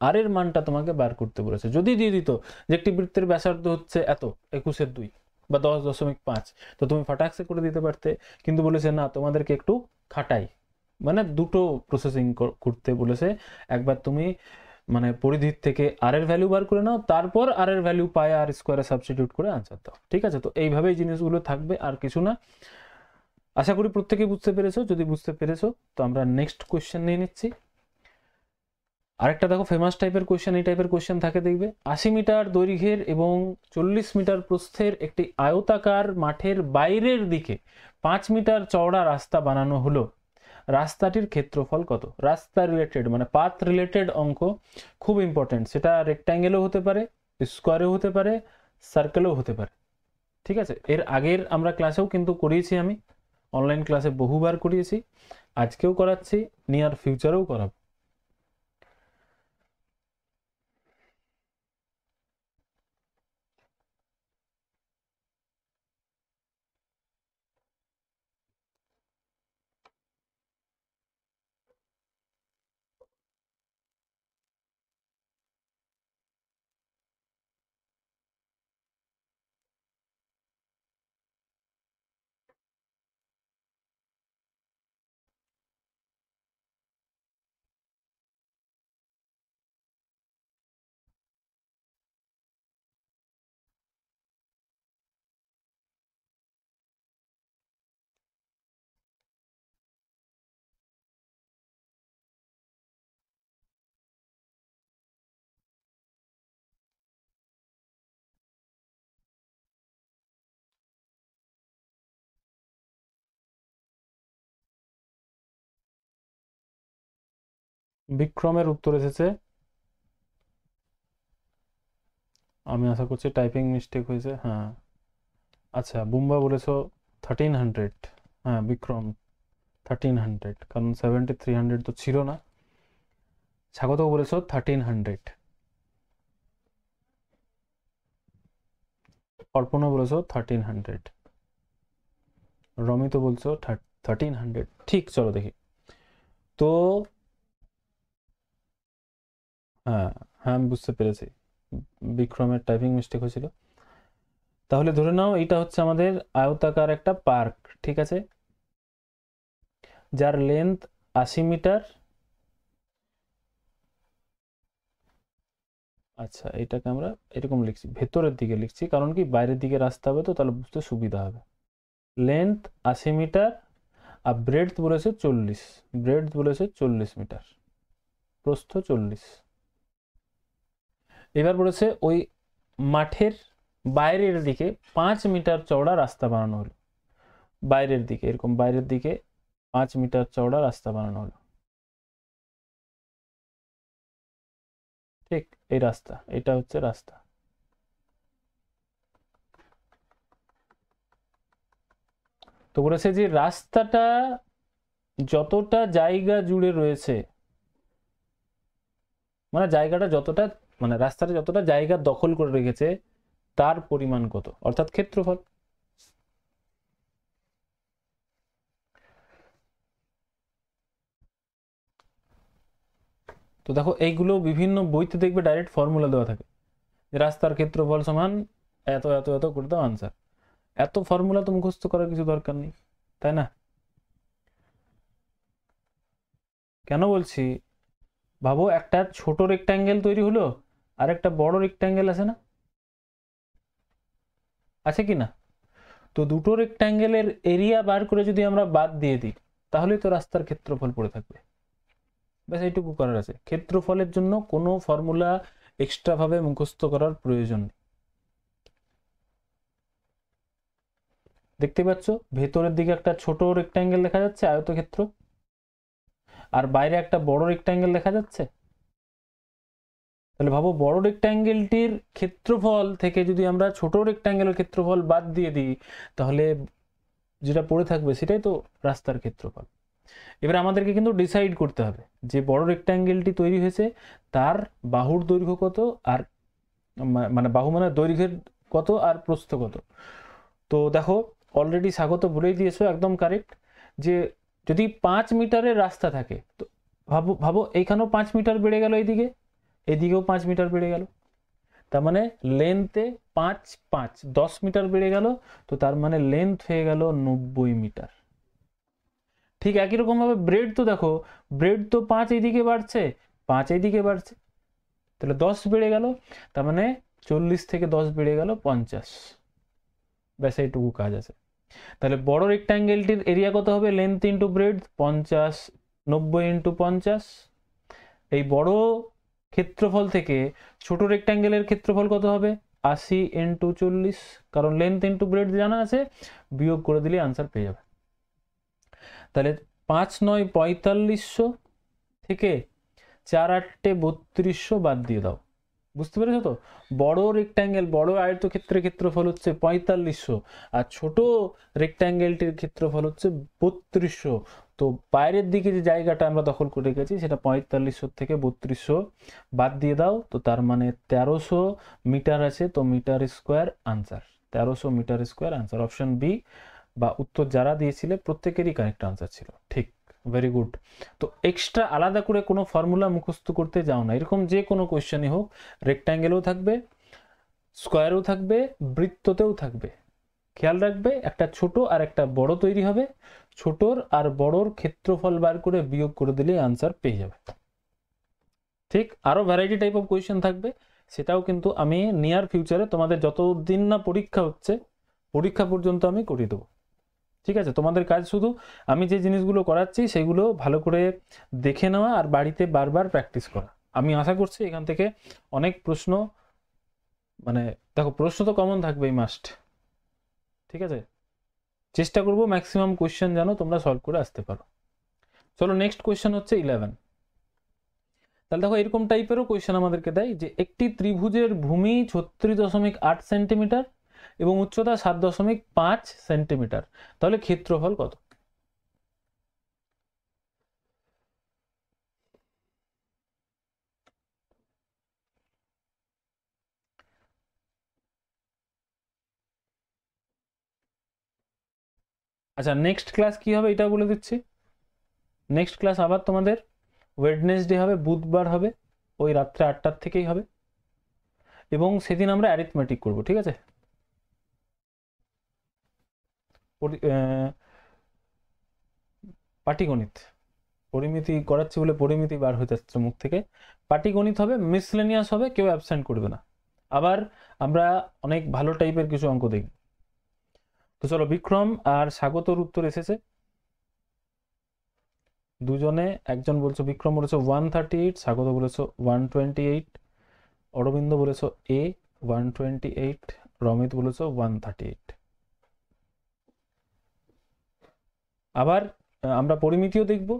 আর এর মানটা তোমাকে বার করতে বলেছে। যদি দিয়ে দিত যে একটি বৃত্তের ব্যাসার্ধ হচ্ছে এত 21/2 বা 10.5, তো তুমি ফাটাকসে করে দিতে পারতে। কিন্তু বলেছে না, তোমাদেরকে একটু খাটাই, মানে দুটো প্রসেসিং করতে বলেছে। একবার তুমি মানে পরিধির থেকে আর এর ভ্যালু বার করে নাও, তারপর আর এর ভ্যালু পাই আর স্কোয়ারে সাবস্টিটিউট করে আনসার দাও। ঠিক আছে, তো এইভাবেই জিনিসগুলো থাকবে, আর কিছু না। আশা করি প্রত্যেকেই বুঝতে পেরেছো। যদি বুঝতে পেরেছো তো আমরা নেক্সট কোয়েশ্চেন নিয়ে নিচ্ছি। আরেকটা দেখো ফেমাস টাইপের কোয়েশ্চেন, এই টাইপের কোয়েশ্চেন থাকে দেখবে। 80 মিটার দৈর্ঘ্যের এবং 40 মিটার প্রস্থের একটি আয়তাকার মাঠের বাইরের দিকে 5 মিটার চওড়া রাস্তা বানানো হলো, রাস্তাটির ক্ষেত্রফল কত? রাস্তা রিলেটেড মানে পাথ রিলেটেড অঙ্ক, খুব ইম্পর্টেন্ট। সেটা রেক্ট্যাঙ্গেলও হতে পারে, স্কোয়ারেও হতে পারে, সার্কেলও হতে পারে। ঠিক আছে, এর আগের আমরা ক্লাসেও কিন্তু করিয়েছি, আমি অনলাইন ক্লাসে বহুবার করিয়েছি, আজকেও করাচ্ছি, নিয়ার ফিউচারেও করাবো। বিক্রমের উত্তর এসেছে, আমি আশা করছি টাইপিং মিস্টেক হয়েছে। হ্যাঁ আচ্ছা, বুম্বা বলেছো 1300। হ্যাঁ বিক্রম 1300, কারণ 7300 তো ছিল না। স্বাগত বলেছো 1300, অর্পণও বলেছো 1300, রমি তো বলছো 1300। ঠিক, চলো দেখি তো। হ্যাঁ হ্যাঁ আমি বুঝতে পেরেছি, বিক্রমের টাইপিং মিস্টেক হয়েছিল। তাহলে ধরে নাও এটা হচ্ছে আমাদের আয়তাকার একটা পার্ক, ঠিক আছে, যার লেন্থ 80 মিটার। আচ্ছা এটাকে আমরা এরকম লিখছি, ভেতরের দিকে লিখছি, কারণ কি বাইরের দিকে রাস্তা হবে তো, তাহলে বুঝতে সুবিধা হবে। লেন্থ 80 মিটার আর ব্রেডথ বলেছে 40, ব্রেডথ বলেছে 40 মিটার, প্রস্থ 40। এবার বলেছে ওই মাঠের বাইরের দিকে 5 মিটার চওড়া রাস্তা বানানো হলো, বাইরের দিকে, এরকম বাইরের দিকে 5 মিটার চওড়া রাস্তা বানানো হলো। ঠিক, এই রাস্তা, এটা হচ্ছে রাস্তা। তো বলেছে যে রাস্তাটা যতটা জায়গা জুড়ে রয়েছে, মানে জায়গাটা যতটা, মানে রাস্তাটা যতটা জায়গা দখল করে রেখেছে তার পরিমাণ কত, অর্থাৎ ক্ষেত্রফল। তো দেখো এইগুলো বিভিন্ন বইতে দেখবে ডাইরেক্ট ফর্মুলা দেওয়া থাকে, যে রাস্তার ক্ষেত্রফল সমান এত এত এত করে দাও আনসার। এত ফর্মুলা তো মুখস্থ করার কিছু দরকার নেই, তাই না? কেন বলছি, ভাবো একটা ছোট রেক্ট্যাঙ্গেল তৈরি হলো আর একটা বড় রেক্ট্যাঙ্গেল আছে না, আছে কি না? তো দুটো রেক্ট্যাঙ্গেলের এরিয়া বার করে যদি আমরা বাদ দিয়ে দিই, তাহলেই তো রাস্তার ক্ষেত্রফল পড়ে থাকবে। ব্যাস এইটুকু করার আছে, ক্ষেত্রফলের জন্য কোনো ফর্মুলা এক্সট্রা ভাবে মুখস্থ করার প্রয়োজন নেই। দেখতে পাচ্ছ ভেতরের দিকে একটা ছোট রেক্ট্যাঙ্গেল দেখা যাচ্ছে আয়তক্ষেত্র, আর বাইরে একটা বড় রেক্ট্যাঙ্গেল দেখা যাচ্ছে। তাহলে ভাবো বড় রেক্ট্যাঙ্গেলটির ক্ষেত্রফল থেকে যদি আমরা ছোট রেক্ট্যাঙ্গেলের ক্ষেত্রফল বাদ দিয়ে দিই, তাহলে যেটা পড়ে থাকবে সেটাই তো রাস্তার ক্ষেত্রফল। এবার আমাদেরকে কিন্তু ডিসাইড করতে হবে যে বড় রেক্ট্যাঙ্গেলটি তৈরি হয়েছে তার বাহুর দৈর্ঘ্য কত, আর মানে বাহু মানে দৈর্ঘ্যের কত আর প্রস্থ কত। তো দেখো অলরেডি স্বাগত বলেই দিয়েছো, একদম কারেক্ট, যে যদি 5 মিটারের রাস্তা থাকে তো ভাবো ভাবো এইখানেও 5 মিটার বেড়ে গেল, এইদিকে এদিকেও 5 মিটার বেড়ে গেল, তার মানে লেন্থে 5 5 10 মিটার বেড়ে গেল, তো তার মানে লেন্থ হয়ে গেল 90 মিটার। ঠিক একই রকম ভাবে ব্রেড তো দেখো, ব্রেড তো 5 এইদিকে বাড়ছে, 5 এইদিকে বাড়ছে, তাহলে 10 বেড়ে গেল, তার মানে 40 থেকে 10 বেড়ে গেল 50। ব্যাস এইটুকু কাজ আছে। তাহলে বড় রেক্ট্যাঙ্গেলটির এরিয়া কত হবে, লেন্থ ইন্টু ব্রেড 50, 90 ইন্টু 50। এই বড় ক্ষেত্রফল থেকে ছোট রেক্ট্যাঙ্গেলের ক্ষেত্রফল কত হবে, 80 ইন্টু 40, কারণ লেন্থ ইন্টু ব্রেড জানা আছে, বিয়োগ করে দিলে আনসার পেয়ে যাবে। তাহলে 5 9 4500 থেকে 4 8 3200 বাদ দিয়ে দাও। বুঝতে পেরেছো তো? বড় রেক্ট্যাঙ্গেল, বড় আয়তক্ষেত্রের ক্ষেত্রফল হচ্ছে 4500, আর ছোট রেক্ট্যাঙ্গেলটির ক্ষেত্রফল হচ্ছে 3200। তো বাইরের দিকে যে জায়গাটা আমরা দখল করে রেখেছি সেটা 4500 থেকে 3200 বাদ দিয়ে দাও, তো তার মানে 1300 মিটার আছে, তো meter square answer, 1300 meter square answer. Option B বা উত্তর যারা দিয়েছিলে প্রত্যেকেরই কারেক্ট আনসার ছিল। ঠিক, ভেরি গুড। তো এক্সট্রা আলাদা করে কোনো ফর্মুলা মুখস্থ করতে যাও না, এরকম যে কোনো কোয়েশ্চেনই হোক, রেক্ট্যাঙ্গেলেও থাকবে, স্কোয়ারেও থাকবে, বৃত্ততেও থাকবে, খেয়াল রাখবে একটা ছোট আর একটা বড় তৈরি হবে, ছোটর আর বড়র ক্ষেত্রফল বার করে বিয়োগ করে দিলেই আনসার পেয়ে যাবে। ঠিক, আরো ভ্যারাইটি টাইপ অফ কোয়েশ্চেন থাকবে, সেটাও কিন্তু আমি নিয়ার ফিউচারে তোমাদের যতদিন না পরীক্ষা হচ্ছে পরীক্ষা পর্যন্ত আমি করিয়ে দেবো। ঠিক আছে, তোমাদের কাজ শুধু আমি যে জিনিসগুলো করাচ্ছি সেগুলো ভালো করে দেখে নেওয়া আর বাড়িতে বারবার প্র্যাকটিস করা। আমি আশা করছি এখান থেকে অনেক প্রশ্ন, মানে দেখো প্রশ্ন তো কমন থাকবেই মাস্ট, ঠিক আছে, চেষ্টা করবো ম্যাক্সিমাম কোয়েশ্চেন যেন তোমরা সলভ করে আসতে পারো। চলো নেক্সট কোয়েশ্চেন হচ্ছে 11। তাহলে দেখো এরকম টাইপেরও কোয়েশ্চেন আমাদেরকে দেয় যে একটি ত্রিভুজের ভূমি 36.8 সেন্টিমিটার এবং উচ্চতা 7.5 সেন্টিমিটার, তাহলে ক্ষেত্রফল কত? আচ্ছা, নেক্সট ক্লাস কি হবে এটা বলে দিচ্ছি। নেক্সট ক্লাস আবার তোমাদের ওয়েডনেসডে হবে, বুধবার হবে, ওই রাত্রে 8টার থেকেই হবে, এবং সেদিন আমরা অ্যারিথমেটিক করব, ঠিক আছে? পাটিগণিত, পরিমিতি করাচ্ছি বলে পরিমিতি বার হয়ে যাচ্ছে মুখ থেকে। পাটিগণিত হবে, মিসলেনিয়াস হবে, কেউ অ্যাবসেন্ট করবে না। আবার আমরা অনেক ভালো টাইপের কিছু অঙ্ক দেখব। তো চলো, বিক্রম আর স্বাগতর উত্তর এসেছে দুজনে। একজন বলছো, বিক্রম বলেছো 138, স্বাগত বলেছো 128, অরবিন্দ বলেছো এ 128, রমিত বলেছো 138। আবার আমরা পরিমিতিও দেখব,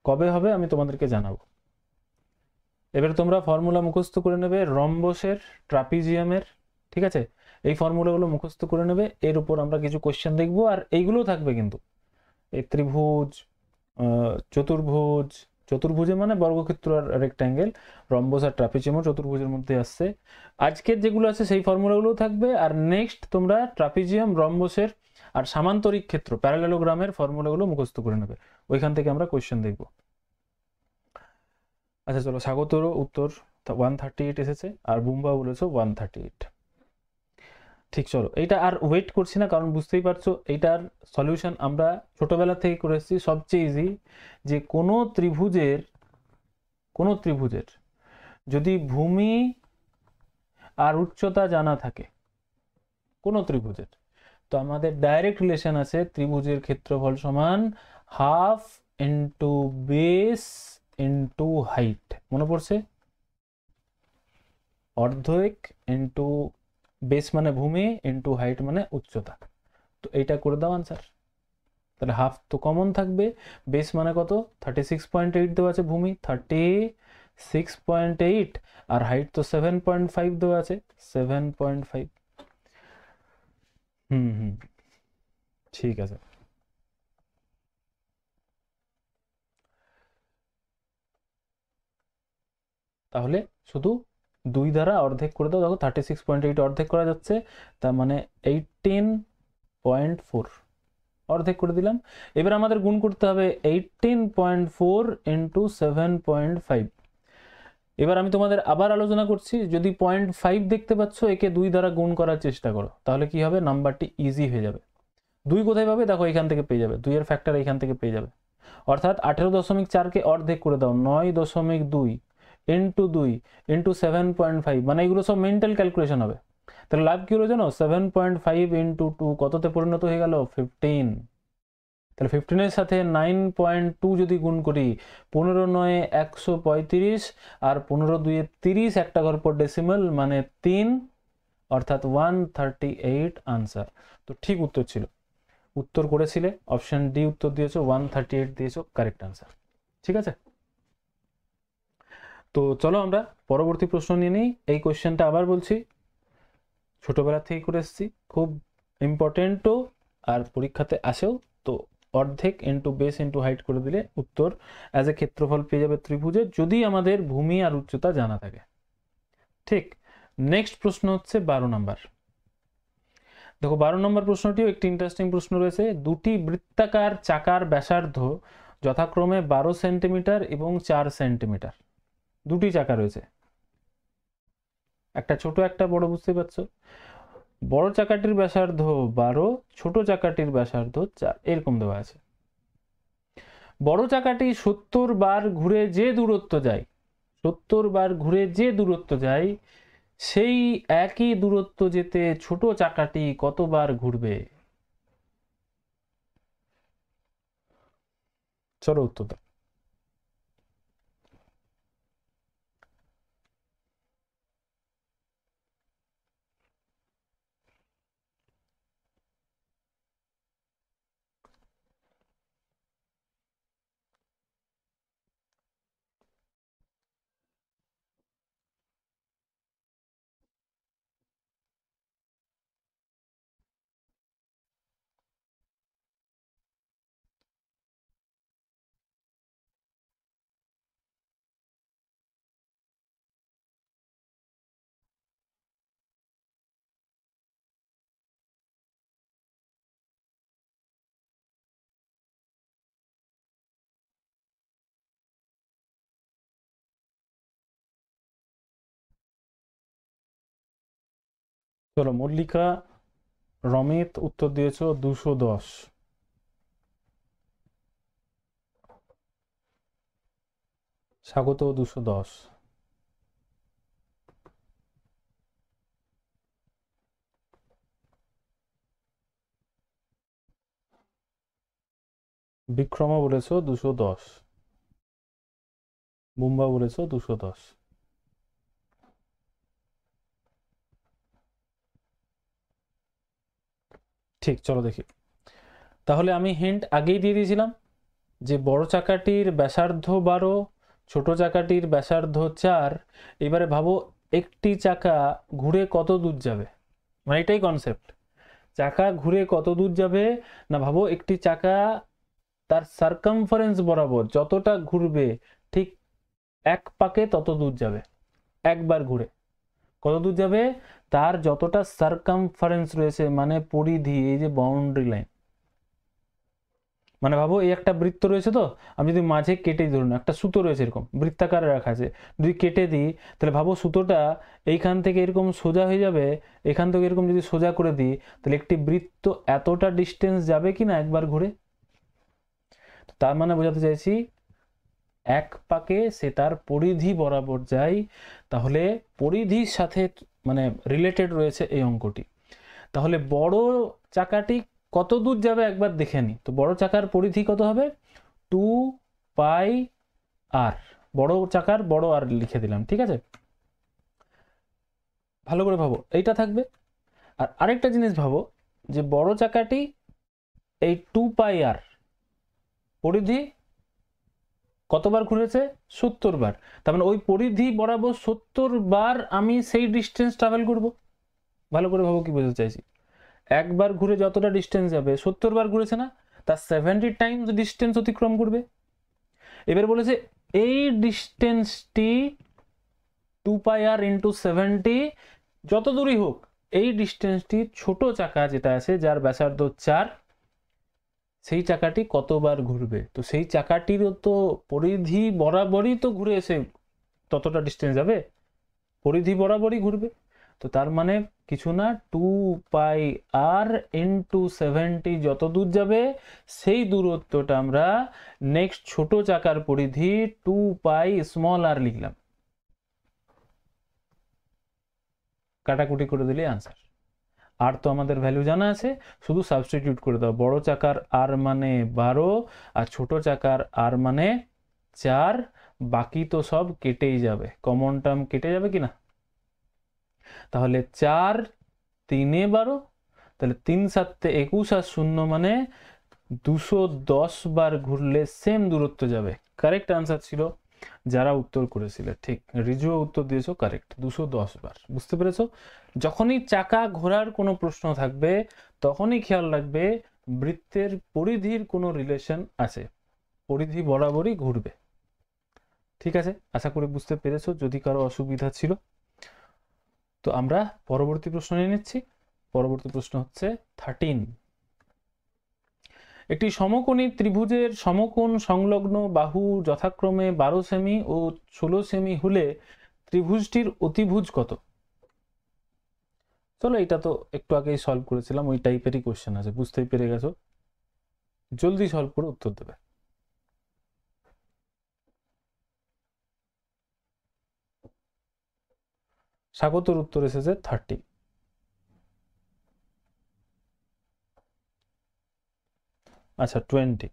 কবে হবে আমি তোমাদেরকে জানাবো। এবারে তোমরা ফর্মুলা মুখস্থ করে নেবে রম্বসের, ট্রাপিজিয়ামের, ঠিক আছে? এই ফর্মুলাগুলো মুখস্থ করে নেবে। এর উপর আমরা কিছু কোশ্চেন দেখবো, আর এইগুলোও থাকবে কিন্তু। এই ত্রিভুজ, চতুর্ভুজ, চতুর্ভুজে মানে বর্গক্ষেত্র আর রেক্ট্যাঙ্গেল, রম্বস আর ট্রাপিজিয়ামও চতুর্ভুজের মধ্যে আসছে। আজকের যেগুলো আছে সেই ফর্মুলাগুলোও থাকবে, আর নেক্সট তোমরা ট্রাপিজিয়াম, রম্বসের আর সামান্তরিক ক্ষেত্র, প্যারালেলোগ্রামের ফর্মুলাগুলো মুখস্থ করে নেবে। ওইখান থেকে আমরা কোশ্চেন দেখবো। আচ্ছা চলো, স্বাগতরও উত্তর 138 এসেছে, আর বুম্বা বলেছো 138। ঠিক, চলো এইটা আর ওয়েট করছি না, কারণ বুঝতেই পারছো এইটার সলিউশন আমরা ছোটবেলা থেকে করে এসেছি। সবচেয়ে ইজি, যে কোনো ত্রিভুজের যদি ভূমি আর উচ্চতা জানা থাকে, কোনো ত্রিভুজের, তো আমাদের ডাইরেক্ট রিলেশন আছে ত্রিভুজের ক্ষেত্রফল সমান half into base into height. মনে পড়ছে? অর্ধেক ইন্টু বেস মানে ভূমি ইন্টু হাইট মানে উচ্চতা। তো এইটা করে দাও আনসার। তাহলে হাফ তো কমন থাকবে, বেস মানে কত 36.8 দেওয়া আছে, ভূমি 36.8, আর হাইট তো 7.5 দেওয়া আছে, 7.5। হুম হুম, ঠিক আছে। তাহলে শুধু 2 দ্বারা অর্ধেক করে দাও। দেখো 36.8 অর্ধেক করা যাচ্ছে, তার মানে 18.4 অর্ধেক করে দিলাম। এবার আমাদের গুণ করতে হবে 18.4 ইন্টু 7.5। এবার আমি তোমাদের আবার আলোচনা করছি, যদি 0.5 দেখতে পাচ্ছ, একে 2 দ্বারা গুণ করার চেষ্টা করো, তাহলে কি হবে, নাম্বারটি ইজি হয়ে যাবে। 2 কোথায় পাবে, দেখো এখান থেকে পেয়ে যাবে, 2 এর ফ্যাক্টর এখান থেকে পেয়ে যাবে। অর্থাৎ 18.4কে অর্ধেক করে দাও, 9.2 ইন্টু 2 ইন্টু 7.5, মানে এগুলো সব মেন্টাল ক্যালকুলেশন হবে। তাহলে লাভ কি হলো জানো, 7.5 ইন্টু 2 কততে পরিণত হয়ে গেল, 15। তাহলে 15 এর সাথে 9.2 যদি গুণ করি, 15 9 135, আর 15 2 30, একটা ঘর পর ডেসিমাল মানে 3, অর্থাৎ 138 আনসার। তো ঠিক উত্তর ছিল, উত্তর করেছিলে অপশন ডি উত্তর দিয়েছো, 138 দিয়েছো কারেক্ট আনসার। ঠিক আছে, তো চলো আমরা পরবর্তী প্রশ্ন নিয়ে নিই। এই কোশ্চেনটা আবার বলছি, ছোটবেলা থেকে করে এসেছি, খুব ইম্পর্টেন্টও, আর পরীক্ষাতে আসেও। তো অর্ধেক ইন্টু বেস ইন্টু হাইট করে দিলে উত্তর অ্যাজ এ ক্ষেত্রফল পেয়ে যাবে ত্রিভুজের, যদি আমাদের ভূমি আর উচ্চতা জানা থাকে। ঠিক, নেক্সট প্রশ্ন হচ্ছে 12 নাম্বার। দেখো 12 নম্বর প্রশ্নটিও একটি ইন্টারেস্টিং প্রশ্ন রয়েছে। দুটি বৃত্তাকার চাকার ব্যাসার্ধ যথাক্রমে 12 সেন্টিমিটার এবং 4 সেন্টিমিটার। দুটি চাকা রয়েছে, একটা ছোট একটা বড়, বুঝতে পারছো? বড় চাকাটির ব্যাসার্ধ 12, ছোট চাকাটির ব্যাসার্ধ 4, এরকম দেওয়া আছে। বড় চাকাটি 70 বার ঘুরে যে দূরত্ব যায়, 70 বার ঘুরে যে দূরত্ব যায়, সেই একই দূরত্ব যেতে ছোট চাকাটি কতবার ঘুরবে? চলো উত্তর দাও। চলো, মল্লিকা, রমিত উত্তর দিয়েছো 210। স্বাগত 210। বিক্রমা বলেছো 210। বুম্বা বলেছো 210। ঠিক, চলো দেখি। তাহলে আমি হিন্ট আগেই দিয়ে দিয়েছিলাম যে বড় চাকাটির ব্যাসার্ধ 12, ছোট চাকাটির ব্যাসার্ধ 4। এবারে ভাবো একটি চাকা ঘুরে কত দূর যাবে, মানে এটাই কনসেপ্ট। চাকা ঘুরে কত দূর যাবে না, ভাবো একটি চাকা তার সার্কামফারেন্স বরাবর যতটা ঘুরবে ঠিক এক পাকে তত দূর যাবে। একবার ঘুরে কত দূর যাবে, তার যতটা সার্কামফারেন্স রয়েছে, মানে পরিধি, এই যে বাউন্ডারি লাইন। মানে ভাবো এই একটা বৃত্ত রয়েছে, তো আমি যদি মাঝে কেটে দিই, ধরুন একটা সুতো রয়েছে এরকম বৃত্তাকারে রাখা আছে, যদি কেটে দিই তাহলে ভাবো সুতোটা এইখান থেকে এরকম সোজা হয়ে যাবে, এখান থেকে এরকম যদি সোজা করে দিই তাহলে একটি বৃত্ত এতটা ডিস্টেন্স যাবে কি না একবার ঘুরে। তার মানে বোঝাতে চাইছি এক পাকে সে তার পরিধি বরাবর যায়, তাহলে পরিধির সাথে মানে রিলেটেড রয়েছে এই অঙ্কটি। তাহলে বড় চাকাটি কত দূর যাবে একবার দেখে নি। তো বড় চাকার পরিধি কত হবে, 2πr। বড় চাকার বড় আর লিখে দিলাম, ঠিক আছে। ভালো করে ভাবো, এইটা থাকবে। আর আরেকটা জিনিস ভাবো যে বড় চাকাটি এই 2πr পরিধি কতবার ঘুরেছে, 70 বার। তার মানে ওই পরিধি বরাবর 70 বার আমি সেই ডিস্টেন্স ট্রাভেল করব। ভালো করে ভাবো কি বলতে চাইছি, একবার ঘুরে যতটা ডিস্টেন্স যাবে 70 বার ঘুরেছে না, তার 70 টাইমস ডিস্টেন্স অতিক্রম করবে। এবার বলেছে এই ডিস্টেন্সটি 2πr ইন্টু 70, যত দূরই হোক এই ডিস্টেন্সটি ছোট চাকা যেটা আছে যার ব্যাসার্ধ 4, সেই চাকাটি কতবার ঘুরবে। তো সেই চাকাটিরও তো পরিধি বরাবরই তো ঘুরে এসে ততটা ডিস্টেন্স যাবে, পরিধি বরাবরই ঘুরবে। তো তার মানে কিছু না, 2πr ইন্টু 70 যত দূর যাবে সেই দূরত্বটা আমরা নেক্সট ছোট চাকার পরিধি 2πr লিখলাম। কাটাকুটি করে দিলে আনসার। আর তো আমাদের ভ্যালু জানা আছে, শুধু সাবস্টিটিউট করে দাও। বড় চাকার আর মানে 12 আর ছোট চাকার আর মানে 4, বাকি তো সব কেটেই যাবে, কমন টার্ম কেটে যাবে কিনা। তাহলে 4 3 12, তাহলে 3 7 21 আর 0 মানে 210 বার ঘুরলে সেম দূরত্ব যাবে। কারেক্ট আনসার ছিল যারা উত্তর করেছিলে। ঠিক, রিজু উত্তর দিয়েছো কারেক্ট, 210 বার। বুঝতে পেরেছো? যখনই চাকা ঘোরার কোনো প্রশ্ন থাকবে তখনই খেয়াল রাখবে বৃত্তের পরিধির কোনো রিলেশন আছে, পরিধি বরাবরই ঘুরবে। ঠিক আছে, আশা করি বুঝতে পেরেছো। যদি কারো অসুবিধা ছিল তো আমরা পরবর্তী প্রশ্ন নিয়ে নিচ্ছি। পরবর্তী প্রশ্ন হচ্ছে 13। একটি সমকোণী ত্রিভুজের সমকোণ সংলগ্ন বাহু যথাক্রমে 12 সেমি ও 16 সেমি হলে ত্রিভুজটির অতিভুজ কত। চলো, এটা তো একটু আগেই সলভ করেছিলাম, ওই টাইপেরই কোশ্চেন আছে, বুঝতেই পেরে গেছো। জলদি সলভ করে উত্তর দেবে। স্বাগতর উত্তর এসেছে 30। আচ্ছা 20।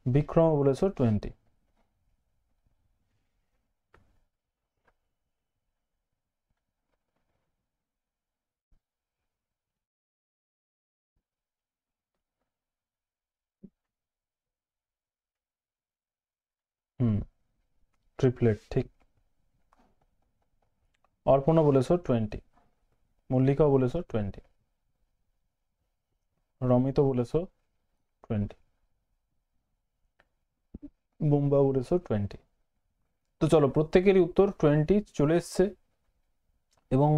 বিক্রম বলেছো 20। ট্রিপলেট, ঠিক। অর্পণা বলেছো 20। মল্লিকাও বলেছো 20। রমিত বলেছো 20। বুম্বা বলেছো 20। তো চলো, প্রত্যেকেরই উত্তর 20 চলে এসছে। এবং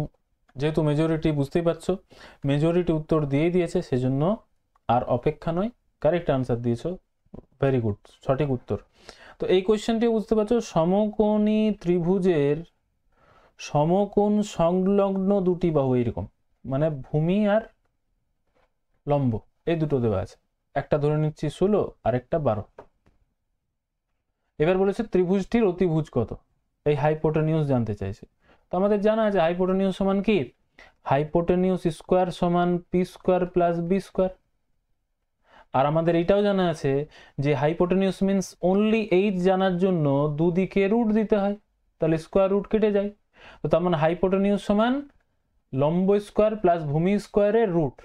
যেহেতু মেজরিটি, বুঝতেই পারছো মেজরিটি উত্তর দিয়েই দিয়েছে, সেজন্য আর অপেক্ষা নয়, কারেক্ট আনসার দিয়েছো, ভেরি গুড, সঠিক উত্তর। তো এই কোয়েশ্চেনটি বুঝতে পারছো, সমকোণী ত্রিভুজের সমকোণ সংলগ্ন দুটি বাহু, এইরকম মানে ভূমি আর লম্ব এই দুটো দেওয়া আছে, একটা ধরে নিচ্ছি 16 আর একটা 12। এবার বলেছে ত্রিভুজটির অতিভুজ কত, এই হাইপোটেনিউস জানতে চাইছে। তো আমাদের জানা আছে হাইপোটেনিউস সমান কি, হাইপোটেনিউস স্কোয়ার সমান P square plus B square. আর আমাদের এটাও জানা আছে যে হাইপোটেনিউস মিন্স অনলি এইচ জানার জন্য দুদিকে রুট দিতে হয়, তাহলে স্কোয়ার রুট কেটে যায়। তো তার মানে হাইপোটেনিউস সমান লম্ব স্কোয়ার প্লাস ভূমি স্কোয়ারের রুট।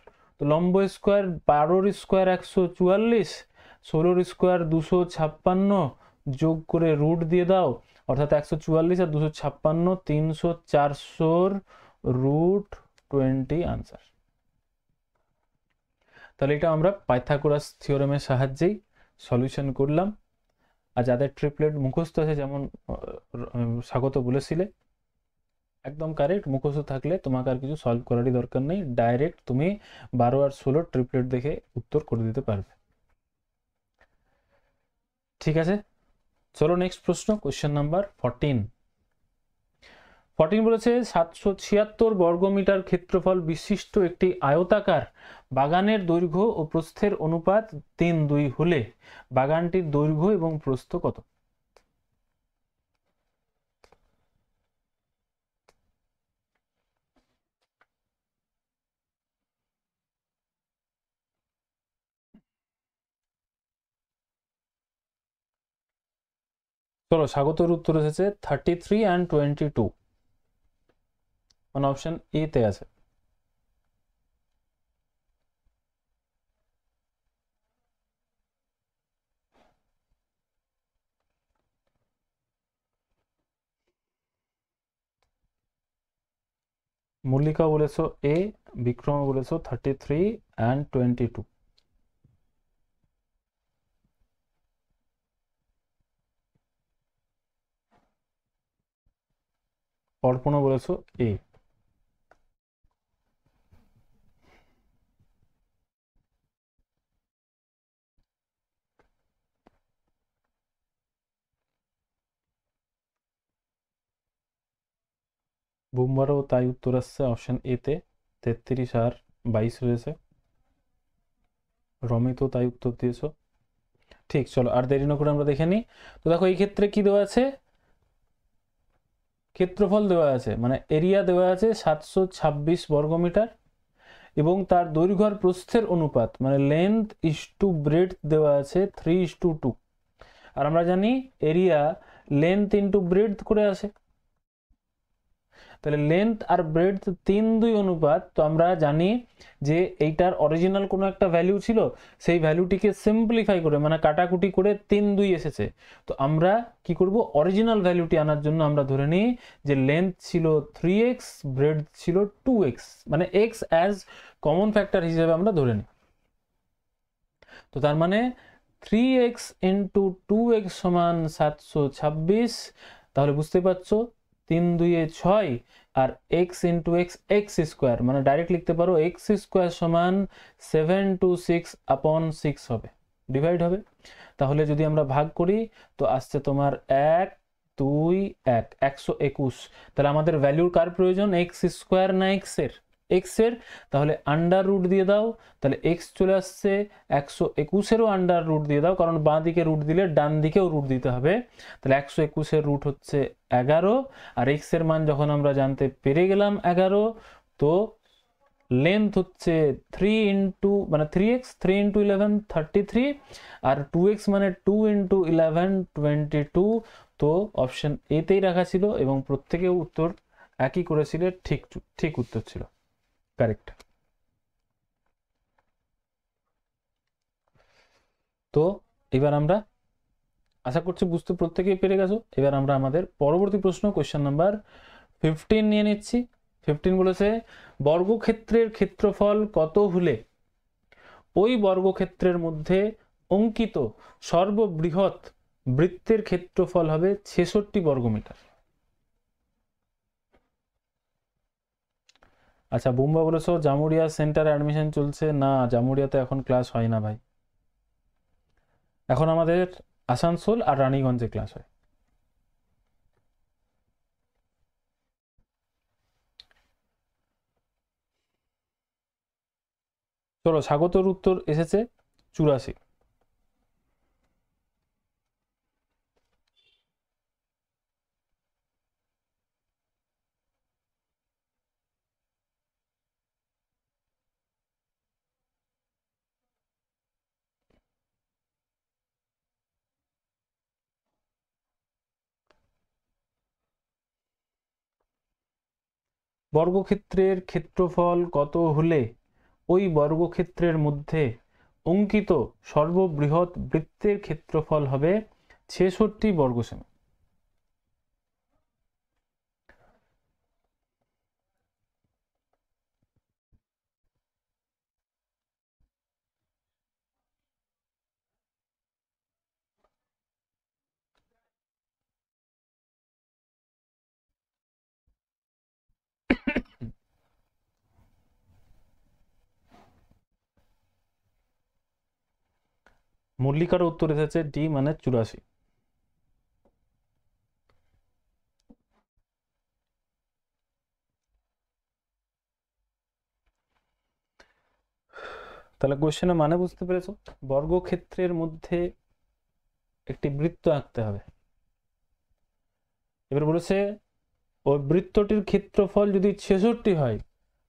তো লম্ব স্কোয়ার 12 স্কোয়ার 144, 16 স্কোয়ার 256, যোগ করে রুট দিয়ে দাও, অর্থাৎ 144 আর 256 300, 400 রুট 20 আনসার। তাহলে এটা আমরা পাইথাগোরাস থিওরেমের সাহায্যেই সলিউশন করলাম। আর যাদের ট্রিপলেট মুখস্থ আছে, যেমন স্বাগত বলেছিলে, একদম কারেক্ট, মুখস্থ থাকলে তোমাকে আর কিছু সলভ করারই দরকার নেই, ডাইরেক্ট তুমি 12 আর 16 ট্রিপলেট দেখে উত্তর করে দিতে পারবে। ঠিক আছে, চলো নেক্সট প্রশ্ন, কোশ্চেন নাম্বার 14। বলেছে 776 বর্গমিটার ক্ষেত্রফল বিশিষ্ট একটি আয়তাকার বাগানের দৈর্ঘ্য ও প্রস্থের অনুপাত 3:2 হলে বাগানটির দৈর্ঘ্য এবং প্রস্থ কত? চলো, স্বাগতর উত্তর এসেছে 33 and 22, মানে অপশন এ তে আছে। মল্লিকা বলেছো এ, বিক্রম বলেছো 33 and 22। অর্পণা বলেছো এ। বুমবারও তাই উত্তর আসছে অপশন এ তে, 33 আর 22 রয়েছে। রমিত তাই উত্তর দিয়েছো। ঠিক, চলো আর দেরি না করে আমরা দেখে নিই। তো দেখো এই ক্ষেত্রে কি দেওয়া আছে, ক্ষেত্রফল দেওয়া আছে, মানে এরিয়া দেওয়া আছে 726 বর্গমিটার, এবং তার দৈর্ঘ্য আর প্রস্থের অনুপাত মানে লেন্থ ইস টু ব্রেডথ দেওয়া আছে 3:2। আর আমরা জানি এরিয়া লেন্থ ইন্টু ব্রেডথ করে আসে, তাহলে লেন্থ আর ব্রেডথ 3:2 অনুপাত। তো আমরা জানি যে এইটার অরিজিনাল কোনো একটা ভ্যালু ছিল, সেই ভ্যালুটিকে সিম্পলিফাই করে মানে কাটাকুটি করে 3:2 এসেছে। তো আমরা কি করব, অরিজিনাল ভ্যালুটি আনার জন্য আমরা ধরে নিই যে লেন্থ ছিল 3x, ব্রেডথ ছিল 2x, মানে x অ্যাজ কমন ফ্যাক্টর হিসেবে আমরা ধরে নিই। তো তার মানে 3x ইন্টু 2x সমান 726। তাহলে বুঝতে পারছো 3×2 = 6, আর x ইন্টু x স্কোয়ার, মানে ডাইরেক্ট লিখতে পারো x স্কোয়ার সমান 726/6 হবে, ডিভাইড হবে। তাহলে যদি আমরা ভাগ করি তো আসছে তোমার 1 2 1 121। তাহলে আমাদের ভ্যালুর কার প্রয়োজন, x স্কোয়ার না x এর? x এর। তাহলে আন্ডার রুট দিয়ে দাও, তাহলে x চলে আসছে 121-এরও আন্ডার রুট দিয়ে দাও, কারণ বাঁ দিকে রুট দিলে ডান দিকেও রুট দিতে হবে। তাহলে 121-এর রুট হচ্ছে 11, আর x এর মান যখন আমরা জানতে পেরে গেলাম 11, তো লেন্থ হচ্ছে 3 ইন্টু মানে 3x, 3 ইন্টু 11 33, আর 2x মানে 2 ইন্টু 11 22। তো অপশন এতেই রাখা ছিল এবং প্রত্যেকে উত্তর একই করেছিল, ঠিক ঠিক উত্তর ছিল কারেক্ট। তো এবার আমরা আশা করছি বুঝতে প্রত্যেকেই পেরে গেছো। এবার আমরা আমাদের পরবর্তী প্রশ্ন কোয়েশ্চেন নাম্বার 15 নিয়ে নিচ্ছি। 15 বলেছে বর্গক্ষেত্রের ক্ষেত্রফল কত হলে ওই বর্গক্ষেত্রের মধ্যে অঙ্কিত সর্ববৃহৎ বৃত্তের ক্ষেত্রফল হবে 66 বর্গমিটার। আচ্ছা, বুম্বা বলেছো জামুরিয়া সেন্টারে অ্যাডমিশন চলছে। না, জামুরিয়াতে এখন ক্লাস হয় না ভাই, এখন আমাদের আসানসোল আর রানীগঞ্জে ক্লাস হয়। চলো স্বাগতর উত্তর এসেছে 84। বর্গক্ষেত্রের ক্ষেত্রফল কত হলে ওই বর্গক্ষেত্রের মধ্যে অঙ্কিত সর্ববৃহৎ বৃত্তের ক্ষেত্রফল হবে 66 বর্গ সেমি। মল্লিকার উত্তর এসেছে ডি মানে 84। তাহলে কোশ্চেনের মানে বুঝতে পেরেছো? বর্গক্ষেত্রের মধ্যে একটি বৃত্ত আঁকতে হবে। এবার বলেছে ওই বৃত্তটির ক্ষেত্রফল যদি 66 হয়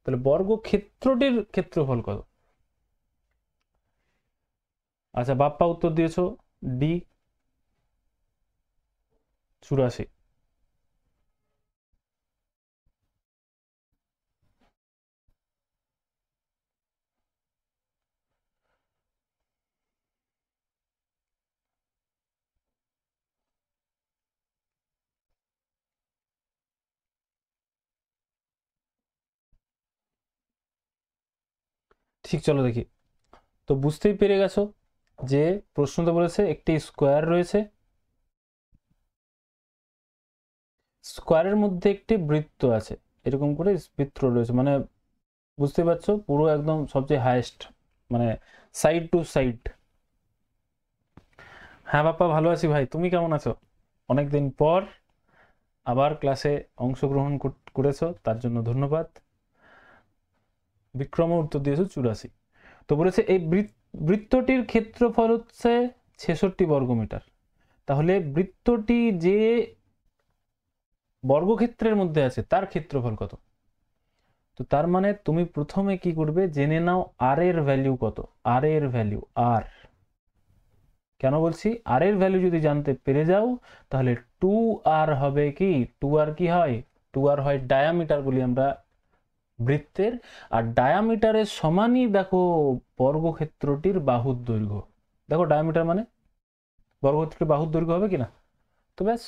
তাহলে বর্গক্ষেত্রটির ক্ষেত্রফল কত? আচ্ছা, বাপ্পা উত্তর দিয়েছো ডি 84। ঠিক, চলো দেখি। তো বুঝতেই পেরে গেছো যে প্রশ্নতে বলেছে একটি স্কোয়ার রয়েছে, স্কোয়ারের মধ্যে একটি বৃত্ত আছে, এরকম করে বৃত্ত রয়েছে, মানে বুঝতে পারছো পুরো একদম সবচেয়ে হাইয়েস্ট, মানে সাইড টু সাইড। হ্যাঁ বাপ্পা, ভালো আছি ভাই, তুমি কেমন আছো? অনেকদিন পর আবার ক্লাসে অংশগ্রহণ করেছো, তার জন্য ধন্যবাদ। বিক্রম উত্তর দিয়েছো 84। তো বলেছে এই বৃত্তটির ক্ষেত্রফল হচ্ছে 66 বর্গমিটার। তাহলে বৃত্তটি যে বর্গক্ষেত্রের মধ্যে আছে তার ক্ষেত্রফল কত? তো তার মানে তুমি প্রথমে কি করবে, জেনে নাও আর এর ভ্যালু কত। আর এর ভ্যালু আর, কেন বলছি আর এর ভ্যালু যদি জানতে পেরে যাও তাহলে 2r হবে কি, 2r কি হয়, 2r হয় ডায়ামিটার বলি আমরা বৃত্তের, আর ডায়ামিটারের সমানই দেখো বর্গক্ষেত্রটির বাহুর দৈর্ঘ্য। দেখো ডায়ামিটার মানে বর্গক্ষেত্রের বাহুর দৈর্ঘ্য হবে কিনা। তো ব্যাস,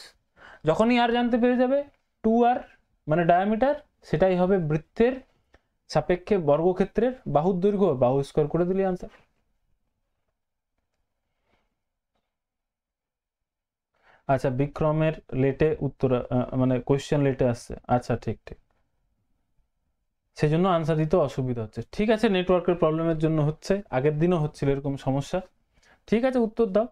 যখনই আর জানতে পেরে যাবে 2r মানে ডায়ামিটার, সেটাই হবে বৃত্তের সাপেক্ষে বর্গক্ষেত্রের বাহুর দৈর্ঘ্য, বাহু স্কোয়ার করে দিলে আনসার। আচ্ছা, বিক্রমের লেটে উত্তর মানে কোয়েশ্চেন লেটে আসছে, আচ্ছা ঠিক ঠিক, সেজন্য আনসার দিতে অসুবিধা হচ্ছে। ঠিক আছে, নেটওয়ার্কের প্রবলেমের জন্য হচ্ছে, আগের দিনও হচ্ছিল এরকম সমস্যা। ঠিক আছে, উত্তর দাও।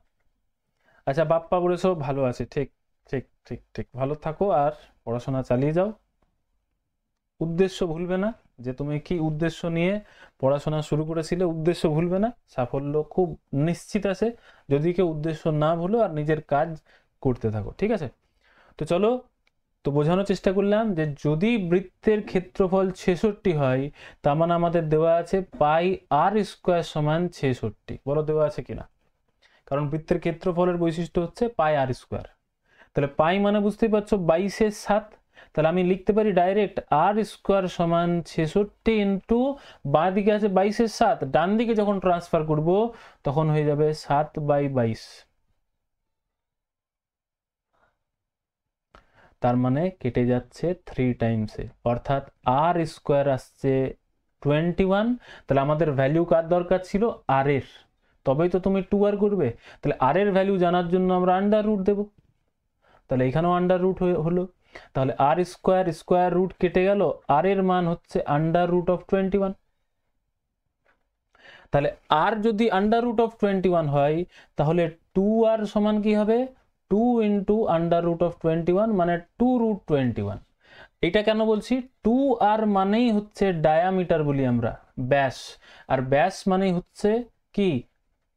আচ্ছা, বাপ্পা বলেছো ভালো আছে, ঠিক ঠিক ঠিক ঠিক, ভালো থাকো আর পড়াশোনা চালিয়ে যাও। উদ্দেশ্য ভুলবে না, যে তুমি কি উদ্দেশ্য নিয়ে পড়াশোনা শুরু করেছিলে, উদ্দেশ্য ভুলবে না, সাফল্য খুব নিশ্চিত আছে যদি কেউ উদ্দেশ্য না ভুলো আর নিজের কাজ করতে থাকো। ঠিক আছে, তো চলো, তো বোঝানোর চেষ্টা করলাম যে যদি বৃত্তের ক্ষেত্রফল 66 হয় তার মানে আমাদের দেওয়া আছে পাই আর স্কোয়ার সমান 66। বলো দেওয়া আছে কিনা, কারণ বৃত্তের ক্ষেত্রফলের বৈশিষ্ট্য হচ্ছে পাই আর স্কোয়ার। তাহলে পাই মানে বুঝতেই পারছো 22/7। তাহলে আমি লিখতে পারি ডাইরেক্ট আর স্কোয়ার সমান 66 ইন্টু বাঁ দিকে আছে 22/7, ডান দিকে যখন ট্রান্সফার করব তখন হয়ে যাবে 7/22। তার মানে কেটে যাচ্ছে 3 টাইমসে, অর্থাৎ আর স্কোয়ার আসছে 21। তাহলে আমাদের ভ্যালু কার দরকার ছিল, আর এর, তবেই তো তুমি 2r করবে। তাহলে আর এর ভ্যালু জানার জন্য আমরা আন্ডার রুট দেবো, তাহলে এখানেও আন্ডার রুট হলো। তাহলে আর স্কোয়ার স্কোয়ার রুট কেটে গেল, আর এর মান হচ্ছে আন্ডার রুট অফ 21। তাহলে আর যদি আন্ডার রুট অফ 21 হয় তাহলে 2r সমান কি হবে, 2 ইন্টু আন্ডার রুট অফ 21 মানে 2 √21। এটা কেন বলছি, 2r মানেই হচ্ছে ডায়ামিটার বলি আমরা, ব্যাস। আর ব্যাস মানে হচ্ছে কি,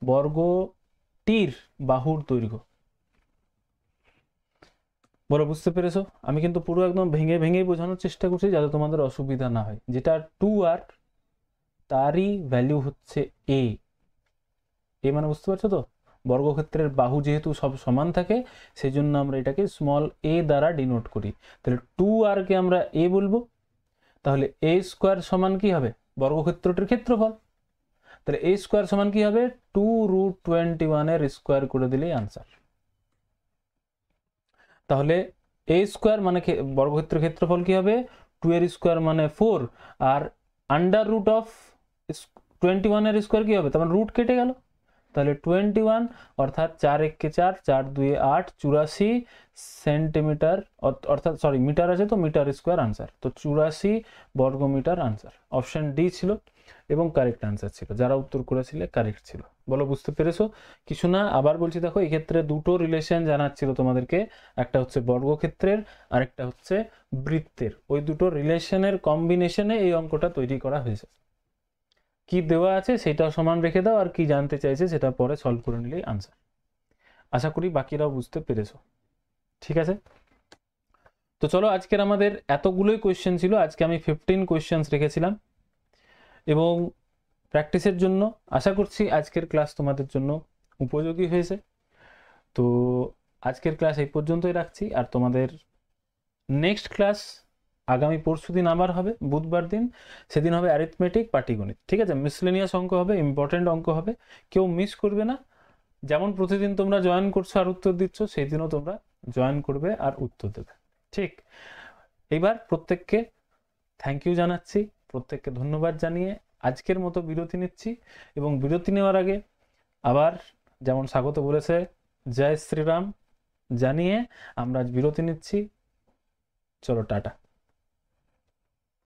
বর্গটির বাহুর দৈর্ঘ্য। বলো বুঝতে পেরেছো? আমি কিন্তু পুরো একদম ভেঙে ভেঙেই বোঝানোর চেষ্টা করছি যাতে তোমাদের অসুবিধা না হয়। যেটা 2r তারই ভ্যালু হচ্ছে a। এ মানে বুঝতে পারছো তো? বর্গক্ষেত্রের বাহু যেহেতু সব সমান থাকে সেই জন্য আমরা এটাকে স্মল a দ্বারা ডিনোট করি। তাহলে 2r কে আমরা a বলবো। তাহলে a স্কোয়ার সমান কি হবে? বর্গক্ষেত্রটির ক্ষেত্রফল। তাহলে a স্কোয়ার সমান কি হবে? 2√21 এর স্কোয়ার করে দিলেই আনসার। তাহলে a স্কোয়ার মানে বর্গক্ষেত্রের ক্ষেত্রফল কি হবে? 2 এর স্কোয়ার মানে 4, আর আন্ডার রুট অফ 21 এর স্কোয়ার কি হবে? তার মানে রুট কেটে গেল। তাহলে 21 অর্থাৎ 4 একে 4, 4 2 8, 84 সেন্টিমিটার, অর্থাৎ সরি মিটার আছে তো মিটার স্কোয়ার আনসার। তো 84 বর্গমিটার আনসার। অপশন ডি ছিল এবং কারেক্ট আনসার ছিল। যারা উত্তর করেছিলে কারেক্ট ছিল। বলো বুঝতে পেরেছো? কিছু না, আবার বলছি দেখো, এই ক্ষেত্রে দুটো রিলেশন জানাচ্ছিল তোমাদেরকে। একটা হচ্ছে বর্গক্ষেত্রের, আরেকটা হচ্ছে বৃত্তের। ওই দুটো রিলেশনের কম্বিনেশনে এই অঙ্কটা তৈরি করা হয়েছে। কি দেওয়া আছে সেটা সমান রেখে দাও, আর কি জানতে চাইছে সেটা পরে সলভ করে নিলেই আনসার। আশা করি বাকিরাও বুঝতে পেরেছো। ঠিক আছে, তো চলো আজকের আমাদের এতগুলোই কোয়েশ্চেন ছিল। আজকে আমি 15 কোয়েশ্চেন্স রেখেছিলাম এবং প্র্যাকটিসের জন্য আশা করছি আজকের ক্লাস তোমাদের জন্য উপযোগী হয়েছে। তো আজকের ক্লাস এই পর্যন্তই রাখছি, আর তোমাদের নেক্সট ক্লাস আগামী পরশুদিন আবার হবে, বুধবার দিন। সেদিন হবে অ্যারিথমেটিক, পাটিগণিত। ঠিক আছে, মিসলেনিয়াস অঙ্ক হবে, ইম্পর্টেন্ট অঙ্ক হবে, কেউ মিস করবে না। যেমন প্রতিদিন তোমরা জয়েন করছো আর উত্তর দিচ্ছ, সেই দিনও তোমরা জয়েন করবে আর উত্তর দেবে। ঠিক, এইবার প্রত্যেককে থ্যাংক ইউ জানাচ্ছি, প্রত্যেককে ধন্যবাদ জানিয়ে আজকের মতো বিরতি নিচ্ছি। এবং বিরতি নেওয়ার আগে আবার যেমন স্বাগত বলেছে জয় শ্রীরাম জানিয়ে আমরা আজ বিরতি নিচ্ছি। চলো টাটা।